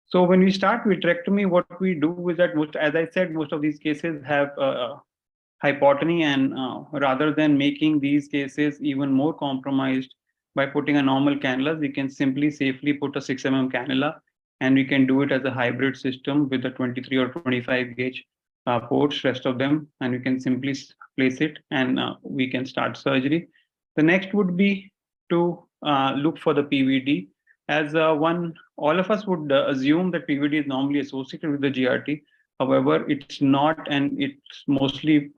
So when we start vitrectomy, what we do is that as I said, most of these cases have hypotony, and rather than making these cases even more compromised by putting a normal cannula, we can simply safely put a 6 mm cannula, and we can do it as a hybrid system with the 23 or 25 gauge ports, rest of them, and we can simply place it, and we can start surgery. The next would be to look for the PVD. As all of us would assume that PVD is normally associated with the GRT. However, it's not, and it's mostly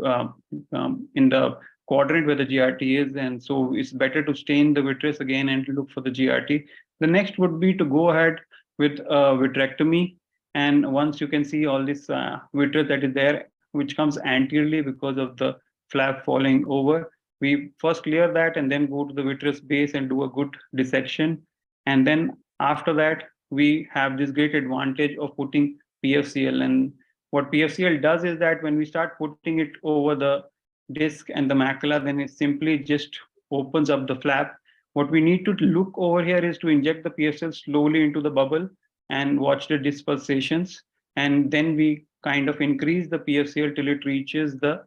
in the quadrant where the GRT is, and so it's better to stain the vitreous again and to look for the GRT. The next would be to go ahead with vitrectomy, and once you can see all this vitreous that is there, which comes anteriorly because of the flap falling over, we first clear that and then go to the vitreous base and do a good dissection. And then after that, we have this great advantage of putting PFCL. And what PFCL does is that when we start putting it over the disc and the macula, then it simply just opens up the flap. What we need to look over here is to inject the PFCL slowly into the bubble and watch the dispersations. And then we kind of increase the PFCL till it reaches the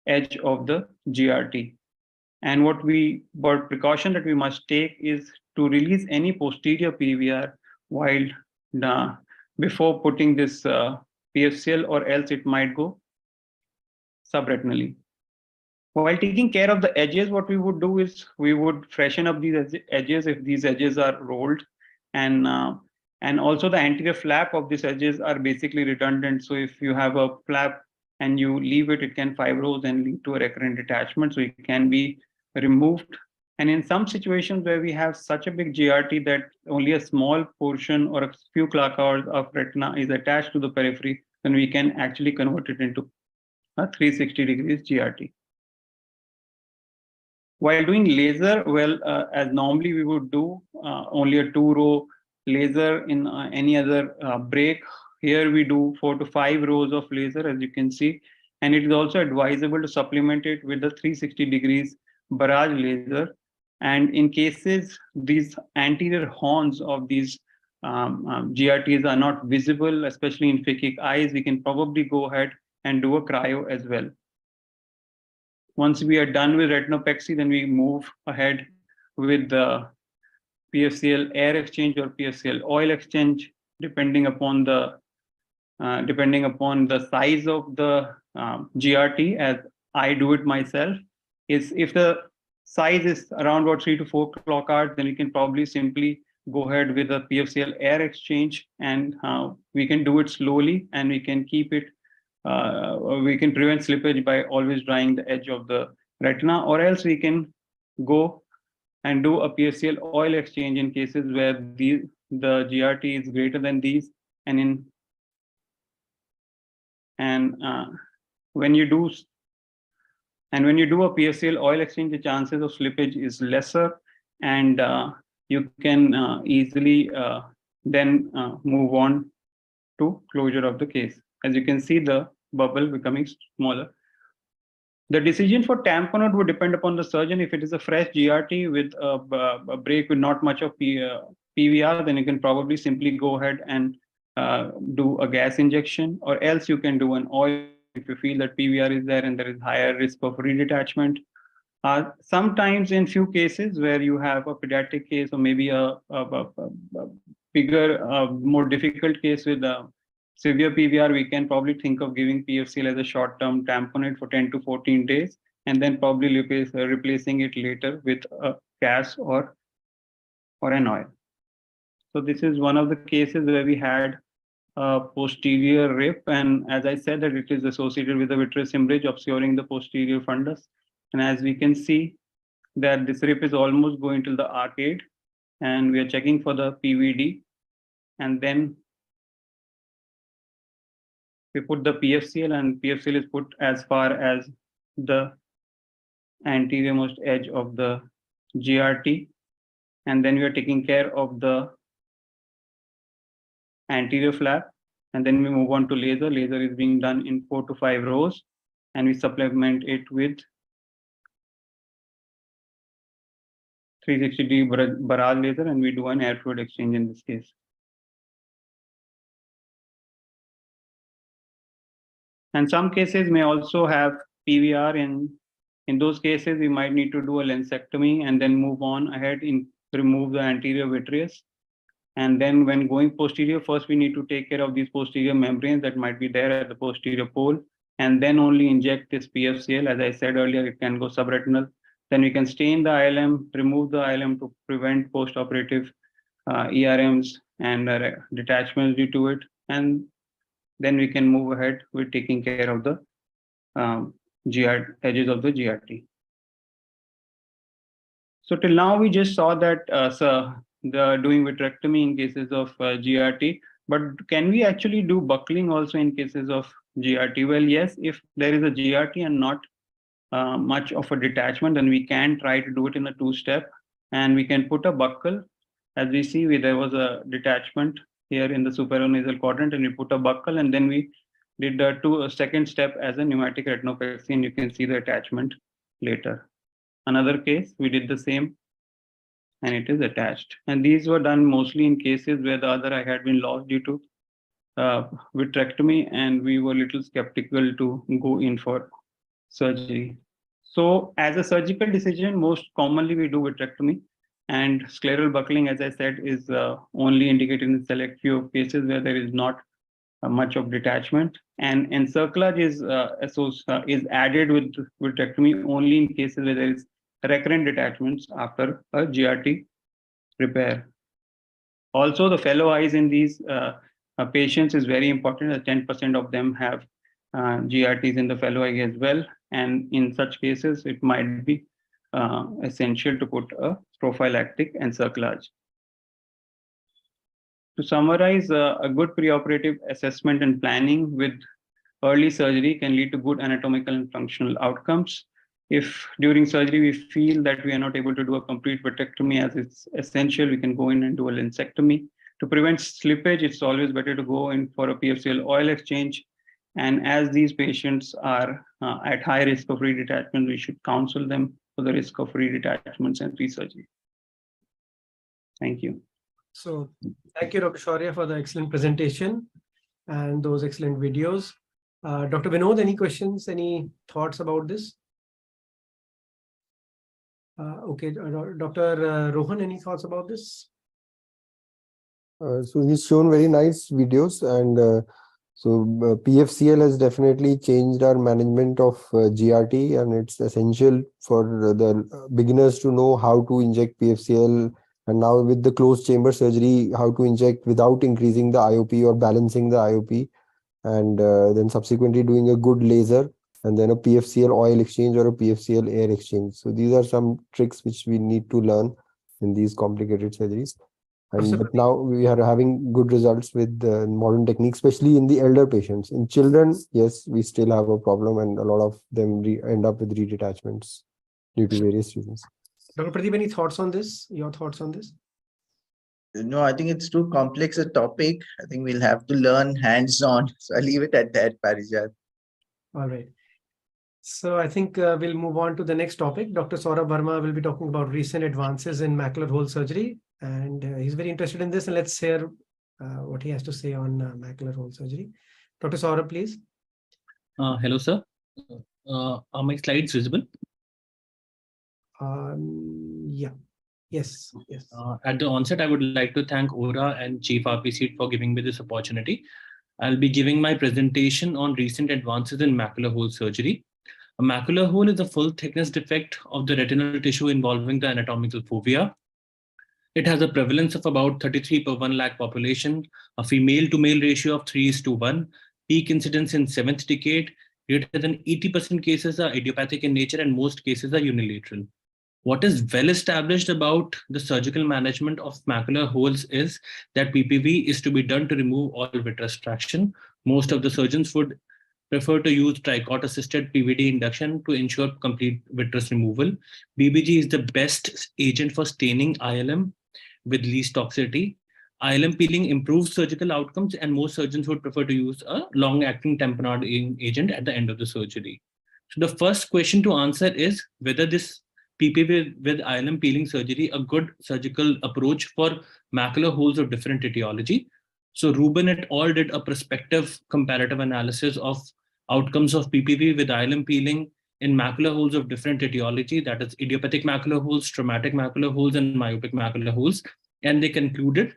edge of the GRT. And what precaution that we must take is to release any posterior PVR while before putting this PFCL, or else it might go subretinally. While taking care of the edges, what we would do is we would freshen up these edges if these edges are rolled, and also the anterior flap of these edges are basically redundant. So if you have a flap and you leave it, it can fibrose and lead to a recurrent detachment. So it can be removed. And in some situations where we have such a big GRT that only a small portion or a few clock hours of retina is attached to the periphery, then we can actually convert it into a 360 degrees GRT. While doing laser, well, as normally we would do only a 2-row laser in any other break. Here we do 4 to 5 rows of laser, as you can see. And it is also advisable to supplement it with the 360 degrees barrage laser. And in cases these anterior horns of these GRTs are not visible, especially in phakic eyes, we can probably go ahead and do a cryo as well. Once we are done with retinopexy, then we move ahead with the PFCL air exchange or PFCL oil exchange, depending upon the size of the GRT. As I do it myself, is if the size is around about 3 to 4 clock hours, then we can probably simply go ahead with a PFCL air exchange, and we can do it slowly, and we can keep it. We can prevent slippage by always drying the edge of the retina, or else we can go and do a PFCL oil exchange in cases where the GRT is greater than these, and when you do a PFCL oil exchange, the chances of slippage is lesser, and you can easily then move on to closure of the case. As you can see, the bubble becoming smaller. The decision for tamponade would depend upon the surgeon. If it is a fresh GRT with a break with not much of PVR, then you can probably simply go ahead and do a gas injection, or else you can do an oil if you feel that PVR is there and there is higher risk of redetachment. Sometimes in few cases where you have a pediatric case, or maybe a bigger, more difficult case with severe PVR, we can probably think of giving PFCL as a short-term tamponade for 10 to 14 days, and then probably replacing it later with a gas or an oil. So this is one of the cases where we had a posterior rip, and as I said, that it is associated with a vitreous hemorrhage obscuring the posterior fundus. And as we can see that this rip is almost going to the arcade, and we are checking for the PVD, and then we put the PFCL, and PFCL is put as far as the anteriormost edge of the GRT, and then we are taking care of the anterior flap, and then we move on to laser. Laser is being done in 4 to 5 rows, and we supplement it with 360-degree barrage laser, and we do an air fluid exchange in this case. And some cases may also have PVR. In those cases, we might need to do a lensectomy and then move on ahead and remove the anterior vitreous. And then when going posterior, first we need to take care of these posterior membranes that might be there at the posterior pole, and then only inject this PFCL. As I said earlier, it can go subretinal. Then we can stain the ILM, remove the ILM to prevent postoperative ERMs and detachments due to it. And then we can move ahead with taking care of the edges of the GRT. So till now, we just saw that the doing vitrectomy in cases of GRT, but can we actually do buckling also in cases of GRT? Well, yes, if there is a GRT and not much of a detachment, then we can try to do it in a 2-step, and we can put a buckle. As we see, there was a detachment here in the superior quadrant, and we put a buckle, and then we did the second step as a pneumatic retinopexy, and you can see the attachment later. Another case, we did the same, and it is attached. And these were done mostly in cases where the other eye had been lost due to vitrectomy, and we were a little skeptical to go in for surgery. So as a surgical decision, most commonly we do vitrectomy, and scleral buckling, as I said, is only indicated in select few cases where there is not much of detachment. And encirclage is added with vitrectomy only in cases where there is recurrent detachments after a GRT repair. Also, the fellow eyes in these patients is very important. 10% of them have GRTs in the fellow eye as well. And in such cases, it might be essential to put a prophylactic encirclage. To summarize, a good preoperative assessment and planning with early surgery can lead to good anatomical and functional outcomes. If during surgery we feel that we are not able to do a complete vitrectomy as it's essential, we can go in and do a lensectomy. To prevent slippage, it's always better to go in for a PFCL oil exchange. And as these patients are at high risk of redetachment, we should counsel them for the risk of redetachments and resurgery. Thank you. So thank you, Dr. Shaurya, for the excellent presentation and those excellent videos. Dr. Vinod, any questions, any thoughts about this? Okay, Dr. Rohan, any thoughts about this? So he's shown very nice videos, and so PFCL has definitely changed our management of GRT, and it's essential for the beginners to know how to inject PFCL, and now with the closed chamber surgery, how to inject without increasing the IOP or balancing the IOP, and then subsequently doing a good laser, and then a PFCL oil exchange or a PFCL air exchange. So these are some tricks which we need to learn in these complicated surgeries. And but now we are having good results with modern techniques, especially in the elder patients. In children, yes, we still have a problem, and a lot of them end up with redetachments due to various reasons. Dr. Pradeep, any thoughts on this? Your thoughts on this? No, I think it's too complex a topic. I think we'll have to learn hands-on. So I'll leave it at that, Parijat. All right. So I think we'll move on to the next topic. Dr. Saurabh Verma will be talking about recent advances in macular hole surgery. And he's very interested in this. And let's hear what he has to say on macular hole surgery. Dr. Saurabh, please. Hello, sir. Are my slides visible? Yeah. Yes. Yes. At the onset, I would like to thank ORA and Chief RPC for giving me this opportunity. I'll be giving my presentation on recent advances in macular hole surgery. A macular hole is a full thickness defect of the retinal tissue involving the anatomical fovea. It has a prevalence of about 33 per 1 lakh population, a female to male ratio of 3:1, peak incidence in 7th decade. Greater than 80% cases are idiopathic in nature, and most cases are unilateral. What is well established about the surgical management of macular holes is that PPV is to be done to remove all vitreous traction. Most of the surgeons would prefer to use tricot-assisted PVD induction to ensure complete vitreous removal. BBG is the best agent for staining ILM with least toxicity. ILM peeling improves surgical outcomes, and most surgeons would prefer to use a long-acting tamponade agent at the end of the surgery. So the first question to answer is whether this PPV with ILM peeling surgery a good surgical approach for macular holes of different etiology. So Rubin et al. Did a prospective comparative analysis of outcomes of PPV with ILM peeling in macular holes of different etiology, that is idiopathic macular holes, traumatic macular holes, and myopic macular holes. And they concluded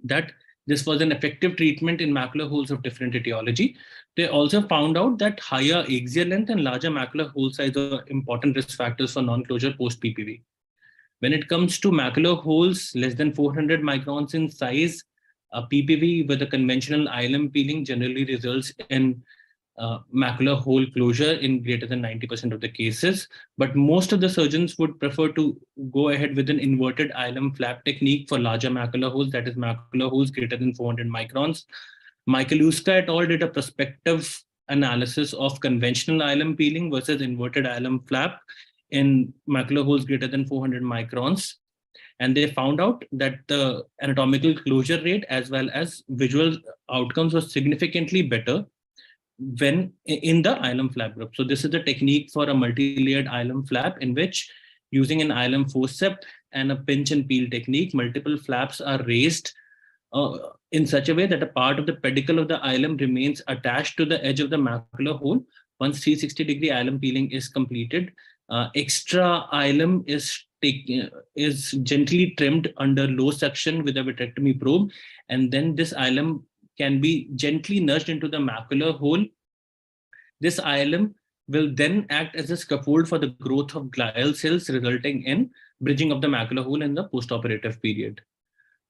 that this was an effective treatment in macular holes of different etiology. They also found out that higher axial length and larger macular hole size are important risk factors for non-closure post-PPV. When it comes to macular holes less than 400 microns in size, a PPV with a conventional ILM peeling generally results in macular hole closure in greater than 90% of the cases. But most of the surgeons would prefer to go ahead with an inverted ILM flap technique for larger macular holes, that is macular holes greater than 400 microns. Michaeluska et al. Did a prospective analysis of conventional ILM peeling versus inverted ILM flap in macular holes greater than 400 microns. And they found out that the anatomical closure rate as well as visual outcomes was significantly better when in the ILM flap group. So this is the technique for a multi-layered ILM flap in which using an ILM forceps and a pinch and peel technique, multiple flaps are raised in such a way that a part of the pedicle of the ILM remains attached to the edge of the macular hole. Once 360-degree ILM peeling is completed, extra ILM is gently trimmed under low suction with a vitrectomy probe, and then this ILM can be gently nudged into the macular hole. This ILM will then act as a scaffold for the growth of glial cells, resulting in bridging of the macular hole in the postoperative period.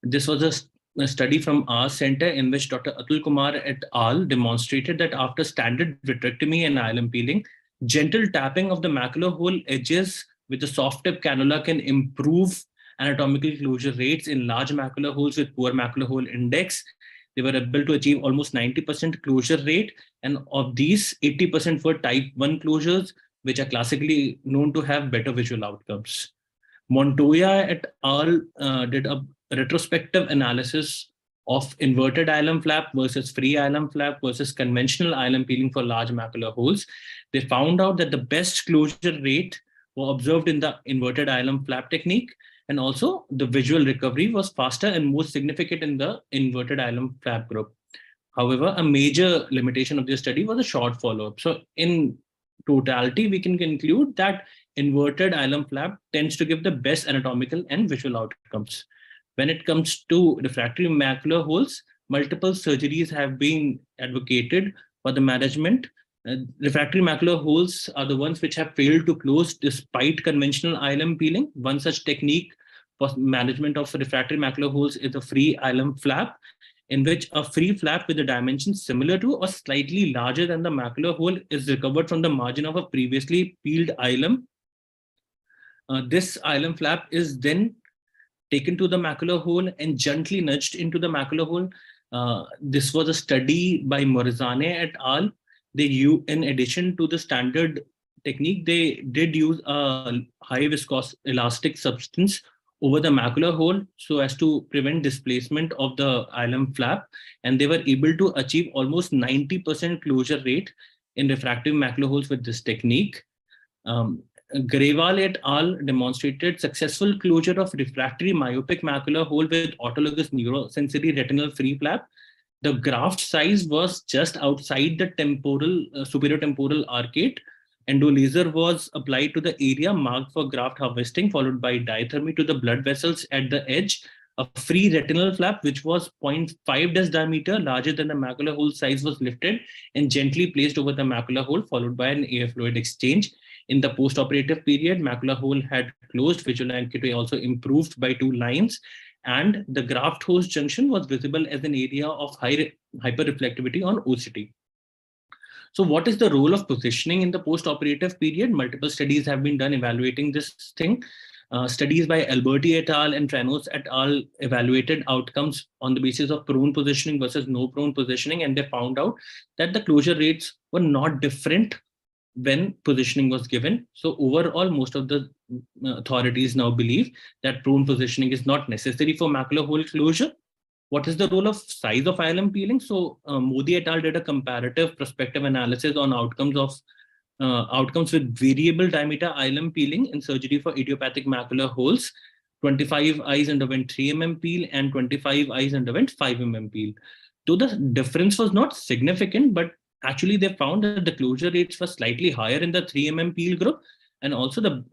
This was a study from our center in which Dr. Atul Kumar et al. Demonstrated that after standard vitrectomy and ILM peeling, gentle tapping of the macular hole edges with a soft tip cannula can improve anatomical closure rates in large macular holes with poor macular hole index. They were able to achieve almost 90% closure rate, and of these, 80% were type 1 closures, which are classically known to have better visual outcomes. Montoya et al. Did a retrospective analysis of inverted ILM flap versus free ILM flap versus conventional ILM peeling for large macular holes. They found out that the best closure rate were observed in the inverted ILM flap technique, and also the visual recovery was faster and more significant in the inverted ILM flap group. However, a major limitation of this study was a short follow-up. So in totality, we can conclude that inverted ILM flap tends to give the best anatomical and visual outcomes. When it comes to refractory macular holes, multiple surgeries have been advocated for the management. Refractory macular holes are the ones which have failed to close despite conventional ILM peeling. One such technique for management of refractory macular holes is a free ILM flap, in which a free flap with a dimension similar to or slightly larger than the macular hole is recovered from the margin of a previously peeled ILM. This ILM flap is then taken to the macular hole and gently nudged into the macular hole. This was a study by Morizane et al. In addition to the standard technique, they did use a high viscous elastic substance over the macular hole so as to prevent displacement of the ILM flap, and they were able to achieve almost 90% closure rate in refractive macular holes with this technique. Grewal et al. Demonstrated successful closure of refractory myopic macular hole with autologous neurosensory retinal free flap. The graft size was just outside the temporal superior temporal arcade. Endolaser was applied to the area marked for graft harvesting, followed by diathermy to the blood vessels at the edge. A free retinal flap, which was 0.5 Des diameter, larger than the macular hole size, was lifted and gently placed over the macular hole, followed by an air fluid exchange. In the post-operative period, macular hole had closed, visual acuity also improved by 2 lines, and the graft host junction was visible as an area of high hyperreflectivity on OCT. So what is the role of positioning in the post-operative period? Multiple studies have been done evaluating this thing. Studies by Alberti et al. And Tranos et al. Evaluated outcomes on the basis of prone positioning versus no prone positioning, and they found out that the closure rates were not different when positioning was given. So overall, most of the authorities now believe that prone positioning is not necessary for macular hole closure. What is the role of size of ILM peeling? So Modi et al. Did a comparative prospective analysis on outcomes with variable diameter ILM peeling in surgery for idiopathic macular holes. 25 eyes underwent 3 mm peel and 25 eyes underwent 5 mm peel. Though the difference was not significant, but actually they found that the closure rates were slightly higher in the 3 mm peel group, and also the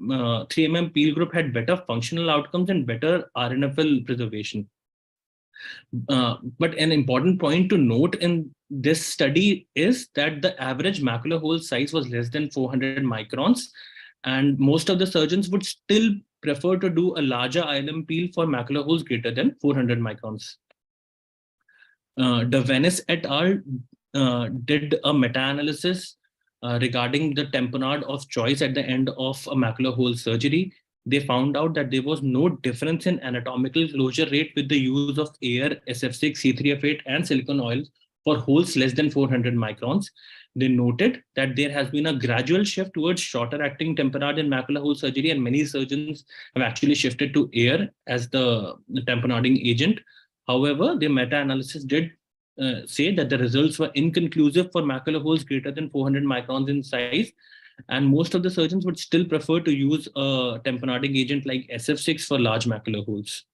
3 mm peel group had better functional outcomes and better RNFL preservation. But an important point to note in this study is that the average macular hole size was less than 400 microns, and most of the surgeons would still prefer to do a larger ILM peel for macular holes greater than 400 microns. Devenis et al. Did a meta-analysis regarding the tamponade of choice at the end of a macular hole surgery. They found out that there was no difference in anatomical closure rate with the use of air, SF6, C3F8, and silicone oil for holes less than 400 microns. They noted that there has been a gradual shift towards shorter acting tamponade in macular hole surgery, and many surgeons have actually shifted to air as the tamponading agent. However, the meta-analysis did say that the results were inconclusive for macular holes greater than 400 microns in size, and most of the surgeons would still prefer to use a tamponading agent like SF6 for large macular holes.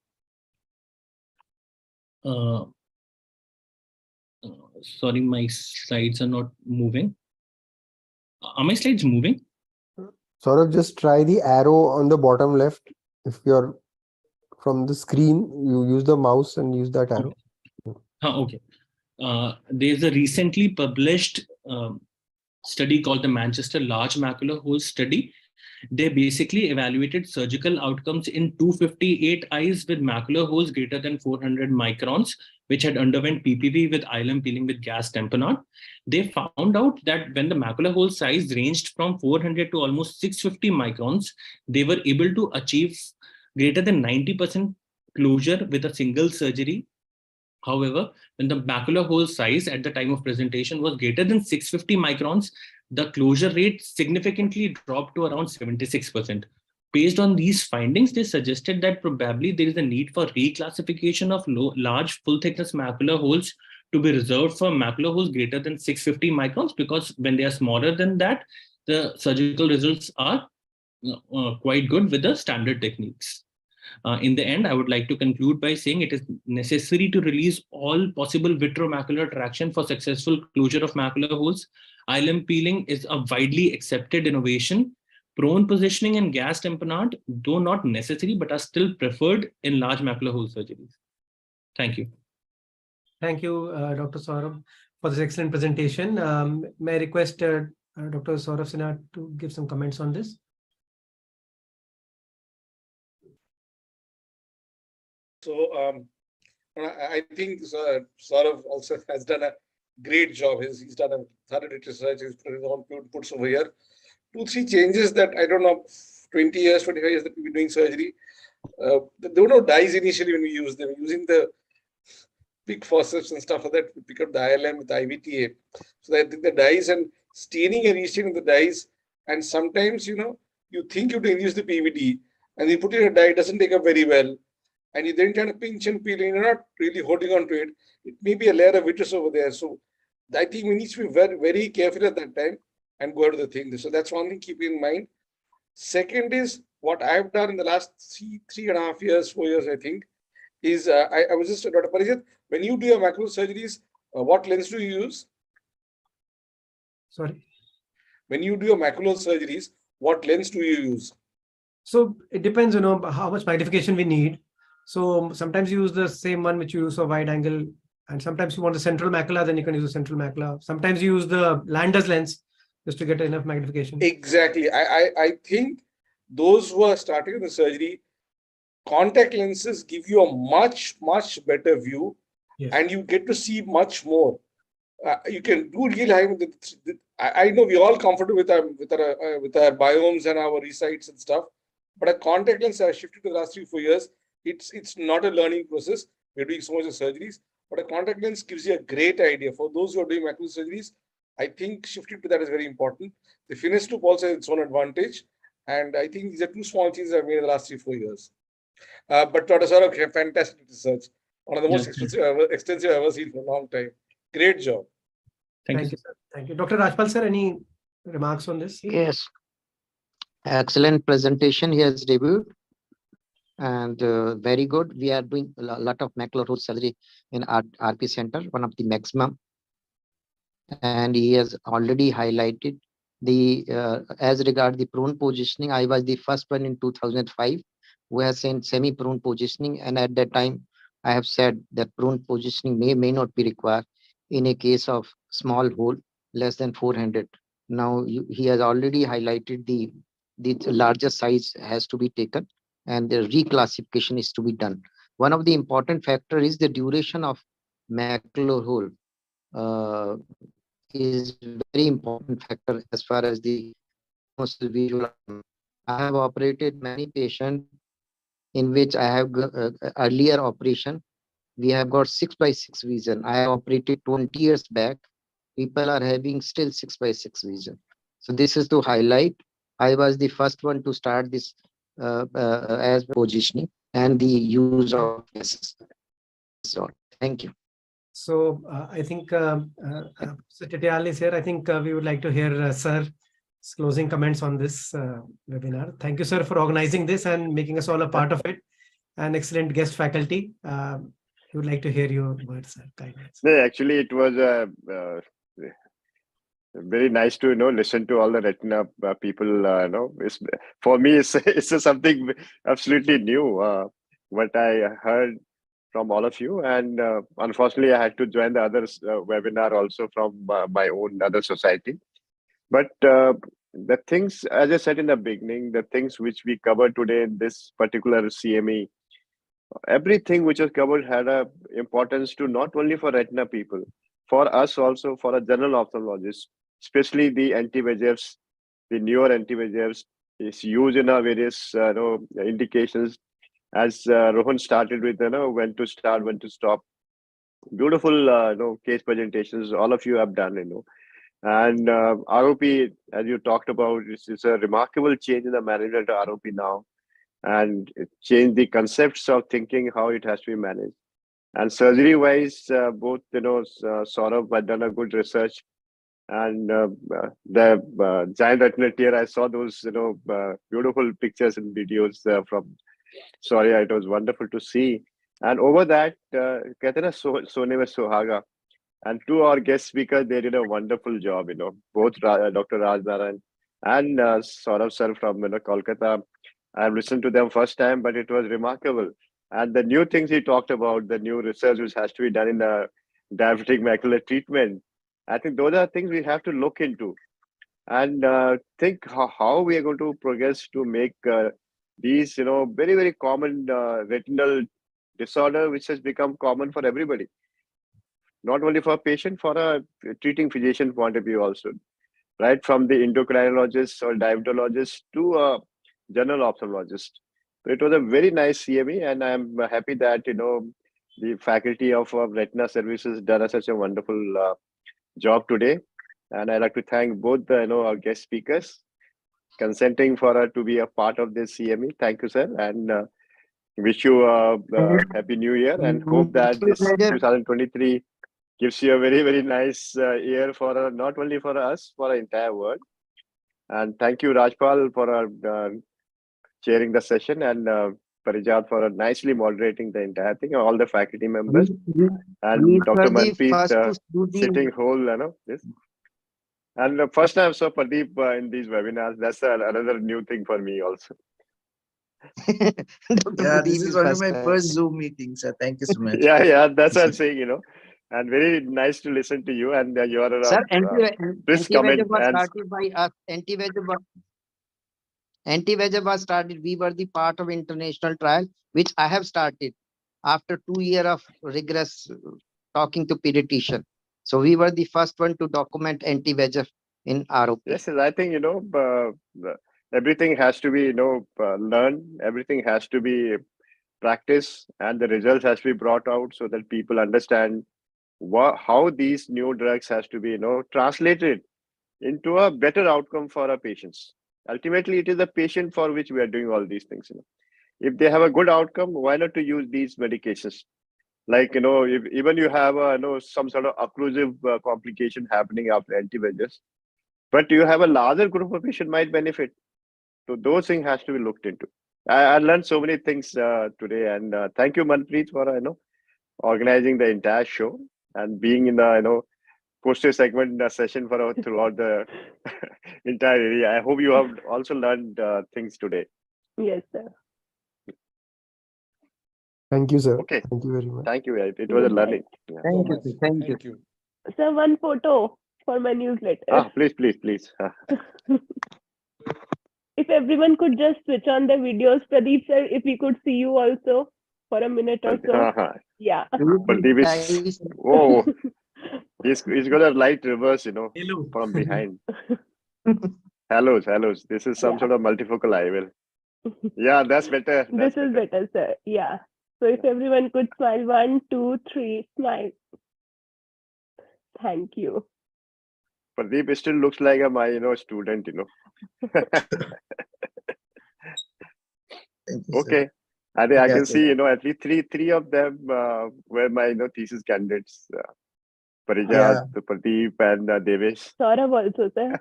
Sorry, my slides are not moving. Are my slides moving? Saurabh, just try the arrow on the bottom left. If you're from the screen, you use the mouse and use that arrow. Okay. There's a recently published study called the Manchester Large Macular Hole Study. They basically evaluated surgical outcomes in 258 eyes with macular holes greater than 400 microns, which had underwent PPP with ILM peeling with gas tamponade. They found out that when the macular hole size ranged from 400 to almost 650 microns, they were able to achieve greater than 90% closure with a single surgery. However, when the macular hole size at the time of presentation was greater than 650 microns, the closure rate significantly dropped to around 76%. Based on these findings, they suggested that probably there is a need for reclassification of large full thickness macular holes to be reserved for macular holes greater than 650 microns, because when they are smaller than that, the surgical results are quite good with the standard techniques. In the end, I would like to conclude by saying it is necessary to release all possible vitreomacular traction for successful closure of macular holes. ILM peeling is a widely accepted innovation. Prone positioning and gas tamponade, though not necessary, but are still preferred in large macular hole surgeries. Thank you. Thank you, Dr. Saurabh, for this excellent presentation. May I request Dr. Saurabh Sinha to give some comments on this? So I think Saurabh also has done a great job. He's done a thorough research. He's put his own inputs over here. 2-3 changes that I don't know, 20 years, 25 years that we've been doing surgery. There were no dyes initially when we used them. Using the big forceps and stuff like that, we pick up the ILM with the IVTA. So I think the dyes and staining and restaining the dyes, and sometimes, you think you can use the PVD and you put in a dye, it doesn't take up very well. And you then kind of pinch and peel, and you're not really holding on to it. It may be a layer of vitreous over there. So I think we need to be very, very careful at that time and go to the thing. So that's one thing keep in mind. Second is what I've done in the last 3.5 years, 4 years, I think, is I was just Dr. Parijat, when you do your macular surgeries, what lens do you use? Sorry? When you do your macular surgeries, what lens do you use? So it depends, how much magnification we need. So sometimes you use the same one which you use for wide angle, and sometimes you want the central macula, then you can use the central macula. Sometimes you use the Landers lens just to get enough magnification. Exactly. I think those who are starting the surgery, contact lenses give you a much better view, yes, and you get to see much more. You can do really high. I know we're all comfortable with our biomes and our resites and stuff, but a contact lens has shifted to the last 3-4 years. It's not a learning process. We're doing so much of surgeries, but a contact lens gives you a great idea. For those who are doing macular surgeries, I think shifting to that is very important. The Finesse tube also has its own advantage, and I think these are 2 small changes I've made in the last 3-4 years. But Dr. Saurabh, fantastic research. one of the most extensive I've ever seen for a long time. Great job. Thank you, sir. Thank you. Dr. Rajpal, sir, any remarks on this? Yes, excellent presentation. He has debuted and very good. We are doing a lot of macular hole surgery in our RP center, one of the maximum. And he has already highlighted the as regard the prone positioning. I was the first one in 2005 who has sent semi-prone positioning, and at that time I have said that prone positioning may not be required in a case of small hole less than 400. Now he has already highlighted the larger size has to be taken and the reclassification is to be done. One of the important factor is the duration of macular hole. Is very important factor as far as the visual. I have operated many patients in which I have earlier operation. We have got 6x6 vision. I have operated 20 years back. People are having still 6x6 vision. So this is to highlight. I was the first one to start this as positioning and the use of glasses. Thank you. So I think Mr. Tetial is here. I think we would like to hear Sir's closing comments on this webinar. Thank you, sir, for organizing this and making us all a part of it. An excellent guest faculty. We would like to hear your words, sir. Yeah, actually, it was very nice to listen to all the Retina people. For me, it's something absolutely new. What I heard from all of you, and unfortunately, I had to join the other webinar also from my own other society. But the things, as I said in the beginning, the things which we covered today in this particular CME, everything which was covered had a importance to not only for Retina people, for us also, for a general ophthalmologist, especially the anti-VEGFs, the newer anti-VEGFs is used in our various indications. As Rohan started with, when to start, when to stop. Beautiful, case presentations. All of you have done, And ROP, as you talked about, is a remarkable change in the management of ROP now, and it changed the concepts of thinking how it has to be managed. And surgery-wise, both Saurabh had done a good research, and the giant retina tear. I saw those beautiful pictures and videos from. Sorry, it was wonderful to see. And over that, Katrina Sone with Sohaga, and two our guest speakers, they did a wonderful job. Both Dr. Raj Naran and Saurabh sir from Kolkata. I've listened to them first time, but it was remarkable. And the new things he talked about, the new research which has to be done in the diabetic macular treatment, I think those are things we have to look into and think how we are going to progress to make these, very, very common retinal disorder, which has become common for everybody, not only for a patient, for a treating physician point of view also, right from the endocrinologist or diabetologist to a general ophthalmologist. So it was a very nice CME, and I'm happy that the faculty of Retina Services done such a wonderful job today. And I'd like to thank both our guest speakers consenting for to be a part of this CME. Thank you, sir, and wish you a happy new year, and hope that this 2023 gives you a very, very nice year for not only for us, for the entire world. And thank you, Rajpal, for chairing the session, and Parijat for nicely moderating the entire thing, all the faculty members, and Dr. Manpreet sitting whole, this. And the first time I saw Pradeep in these webinars, that's another new thing for me also. Yeah, this is one of my first Zoom meetings. Thank you so much. Yeah, that's what I'm saying, and very nice to listen to you, and you are Sir, anti-VEGF was started by us. Anti-VEGF was started. We were the part of international trial, which I have started after 2 years of rigorous talking to pediatrician. So we were the first one to document anti-VEGF in ROP. Yes, I think everything has to be learned. Everything has to be practiced, and the results has to be brought out so that people understand how these new drugs has to be translated into a better outcome for our patients. Ultimately, it is the patient for which we are doing all these things. If they have a good outcome, why not to use these medications? Like, if even you have some sort of occlusive complication happening after anti-VEGF, but you have a larger group of patient might benefit. So those things has to be looked into. I learned so many things today, and thank you, Manpreet, for organizing the entire show and being in the poster segment session for throughout the entire area. I hope you have also learned things today. Yes, sir. Thank you, sir. Okay. Thank you very much. Thank you. It was a Good learning. night. Yeah. Thank you. Sir. Thank you. Thank you. Sir, one photo for my newsletter. Please. If everyone could just switch on the videos, Pradeep sir, if we could see you also for a minute or so. Yeah. Pradeep is, oh, he's gonna light reverse, Hello. from behind. Hellos. This is some Yeah. sort of multifocal eye. Well, yeah, that's better. This is better, sir. Yeah. So if everyone could smile, 1, 2, 3, smile. Thank you. Pradeep still looks like my student. Thank you, sir. Okay. I think I Yeah, can sir. see, at least three of them were my thesis candidates. Parijat, Pradeep, and Devesh. Saurabh also, sir.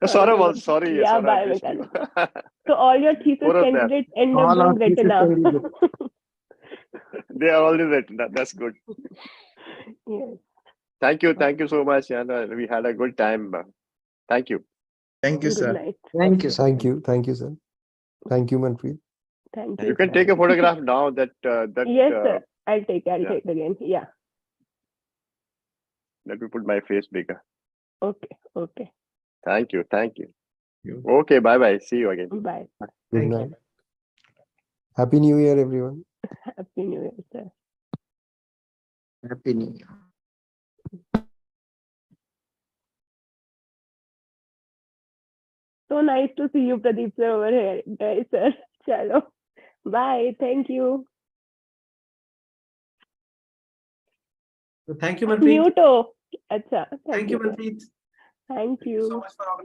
Saurabh was, sorry. Yeah, Saurabh, I missed you. So all your thesis Four of them. candidates end All up our doing thesis Retina. candidates. They are already written. That's good. Yes. Thank you so much. And we had a good time. Thank you. Thank you, Good sir. night. Thank you. Sir. Thank you, sir. Thank you, Manpreet. Thank You you. can take a photograph now. That Yes, sir. I'll take yeah. it again. Yeah. Let me put my face bigger. Okay. Thank you. Okay, bye. See you again. Bye. Good night. Happy New Year, everyone. Happy New Year, sir. Happy New Year. So nice to see you, Pradeep sir, over here. Guys, sir. Chalo. Bye. Thank you. Thank you, Manpreet. Muto. Acha. Thank you, sir. Manpreet. Thank Thank you so you. much for organizing.